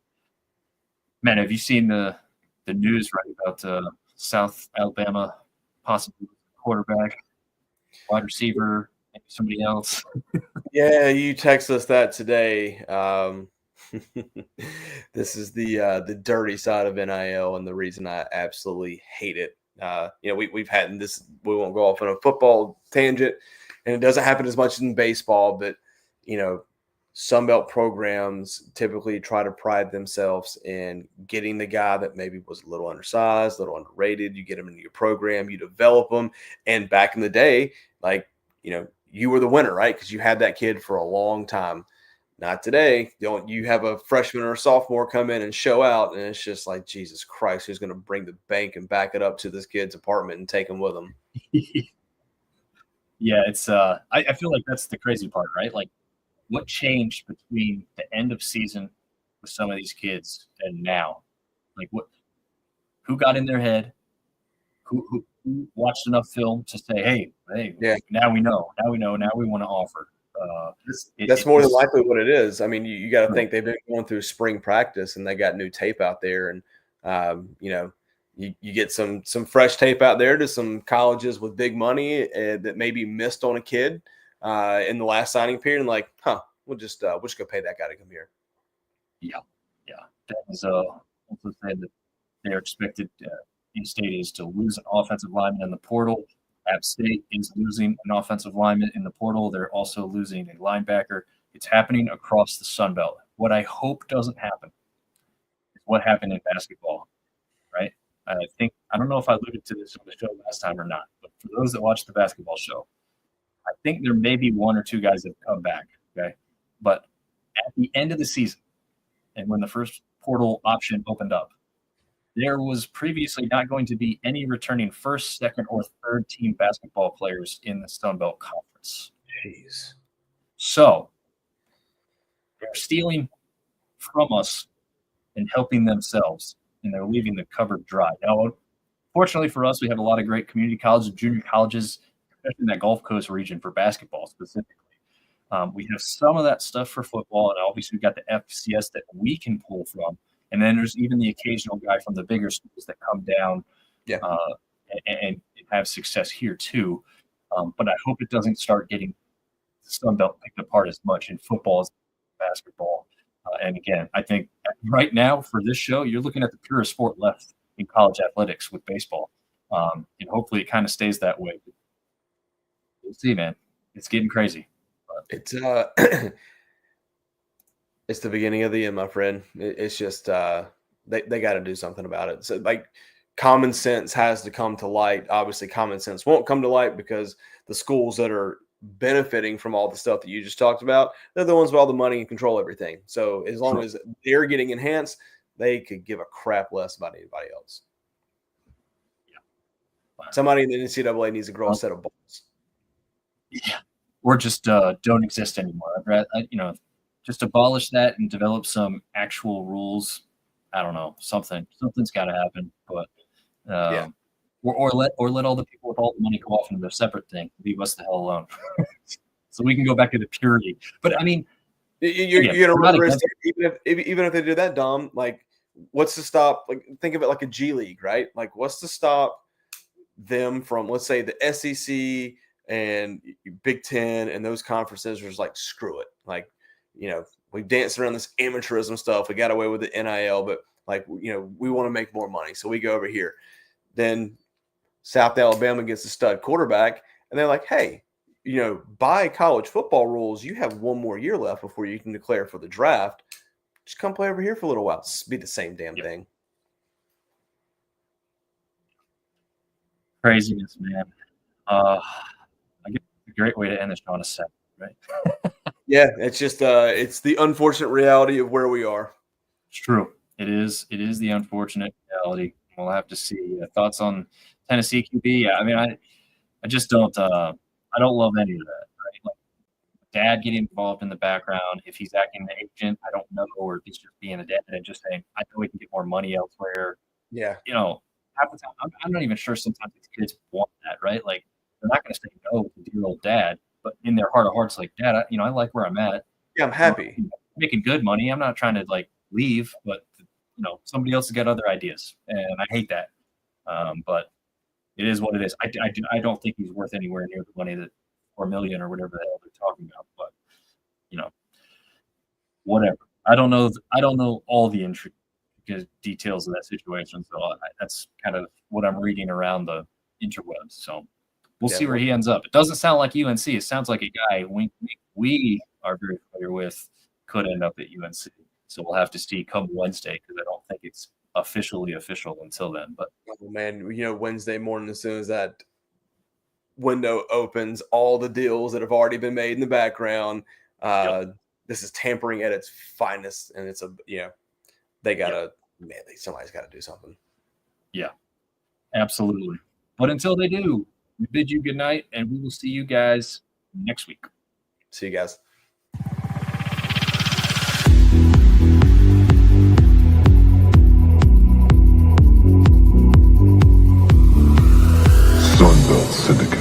man, have you seen the news right about South Alabama possibly quarterback, wide receiver, maybe somebody else? Yeah, you text us that today. This is the dirty side of NIL and the reason I absolutely hate it. We've had this. We won't go off on a football tangent, and it doesn't happen as much in baseball. But Sunbelt programs typically try to pride themselves in getting the guy that maybe was a little undersized, a little underrated. You get them into your program, you develop them, and back in the day, you were the winner, right? Because you had that kid for a long time. Not today. You have a freshman or a sophomore come in and show out, and it's just like, Jesus Christ, who's going to bring the bank and back it up to this kid's apartment and take him with him? Yeah, it's I feel like that's the crazy part, right? Like, what changed between the end of season with some of these kids and now? Like, who got in their head? Who watched enough film to say, hey, yeah, now we know, now we want to offer. That's more than likely what it is. I mean, you got to think they've been going through spring practice and they got new tape out there, and you get some fresh tape out there to some colleges with big money that maybe missed on a kid in the last signing period, and like, we'll just go pay that guy to come here. Yeah. That is also said that they're expected. In-State is to lose an offensive lineman in the portal. App State is losing an offensive lineman in the portal. They're also losing a linebacker. It's happening across the Sun Belt. What I hope doesn't happen is what happened in basketball, right? I don't know if I alluded to this on the show last time or not, but for those that watch the basketball show, I think there may be one or two guys that come back, okay? But at the end of the season, and when the first portal option opened up, there was previously not going to be any returning first, second, or third team basketball players in the Sun Belt Conference. Jeez. So they're stealing from us and helping themselves, and they're leaving the cupboard dry. Now, fortunately for us, we have a lot of great community colleges, junior colleges, especially in that Gulf Coast region for basketball specifically. We have some of that stuff for football, and obviously we've got the FCS that we can pull from. And then there's even the occasional guy from the bigger schools that come down and have success here too. But I hope it doesn't start getting the Sun Belt picked apart as much in football as basketball. And again, I think right now for this show, you're looking at the purest sport left in college athletics with baseball. And hopefully it kind of stays that way. We'll see, man. It's getting crazy. It's it's the beginning of the end, my friend. It's just they got to do something about it. So, like, common sense has to come to light. Obviously, common sense won't come to light because the schools that are benefiting from all the stuff that you just talked about, they're the ones with all the money and control everything. So as long as they're getting enhanced, they could give a crap less about anybody else. Yeah. Somebody in the NCAA needs to grow a set of balls. Yeah. or just don't exist anymore. Just abolish that and develop some actual rules. I don't know, something's got to happen, but or let all the people with all the money go off into a separate thing. Leave us the hell alone, so we can go back to the purity. But I mean, you're gonna run risk even if they do that, Dom. Like, what's to stop? Like, think of it like a G League, right? Like, what's to stop them from, let's say, the SEC and Big Ten and those conferences are just like, screw it. Like, we danced around this amateurism stuff. We got away with the NIL, but like, we want to make more money. So we go over here. Then South Alabama gets a stud quarterback, and they're like, hey, by college football rules, you have one more year left before you can declare for the draft. Just come play over here for a little while. It's be the same damn thing. Craziness, man. I guess it's a great way to end the show on a set, right? Yeah, it's just it's the unfortunate reality of where we are. It's true. It is the unfortunate reality. We'll have to see. Thoughts on Tennessee QB? Yeah, I mean, I just don't I don't love any of that, right? Like, dad getting involved in the background. If he's acting the agent, I don't know, or if he's just being a dad and just saying, I know we can get more money elsewhere. Yeah. Half the time, I'm not even sure sometimes these kids want that, right? Like, they're not going to say no to dear old dad, but in their heart of hearts, like, Dad, I like where I'm at. Yeah, I'm happy. I'm making good money. I'm not trying to like leave, but somebody else has got other ideas, and I hate that. But it is what it is. I don't think he's worth anywhere near the money that $4 million or whatever the hell they're talking about. But whatever. I don't know all the details of that situation. So that's kind of what I'm reading around the interwebs. So we'll see where he ends up. It doesn't sound like UNC. It sounds like a guy we are very familiar with could end up at UNC. So we'll have to see come Wednesday, because I don't think it's officially official until then. But man, Wednesday morning, as soon as that window opens, all the deals that have already been made in the background. This is tampering at its finest, and it's they gotta somebody's got to do something. Yeah, absolutely. But until they do, we bid you good night, and we will see you guys next week. See you guys. Sunbelt Syndicate.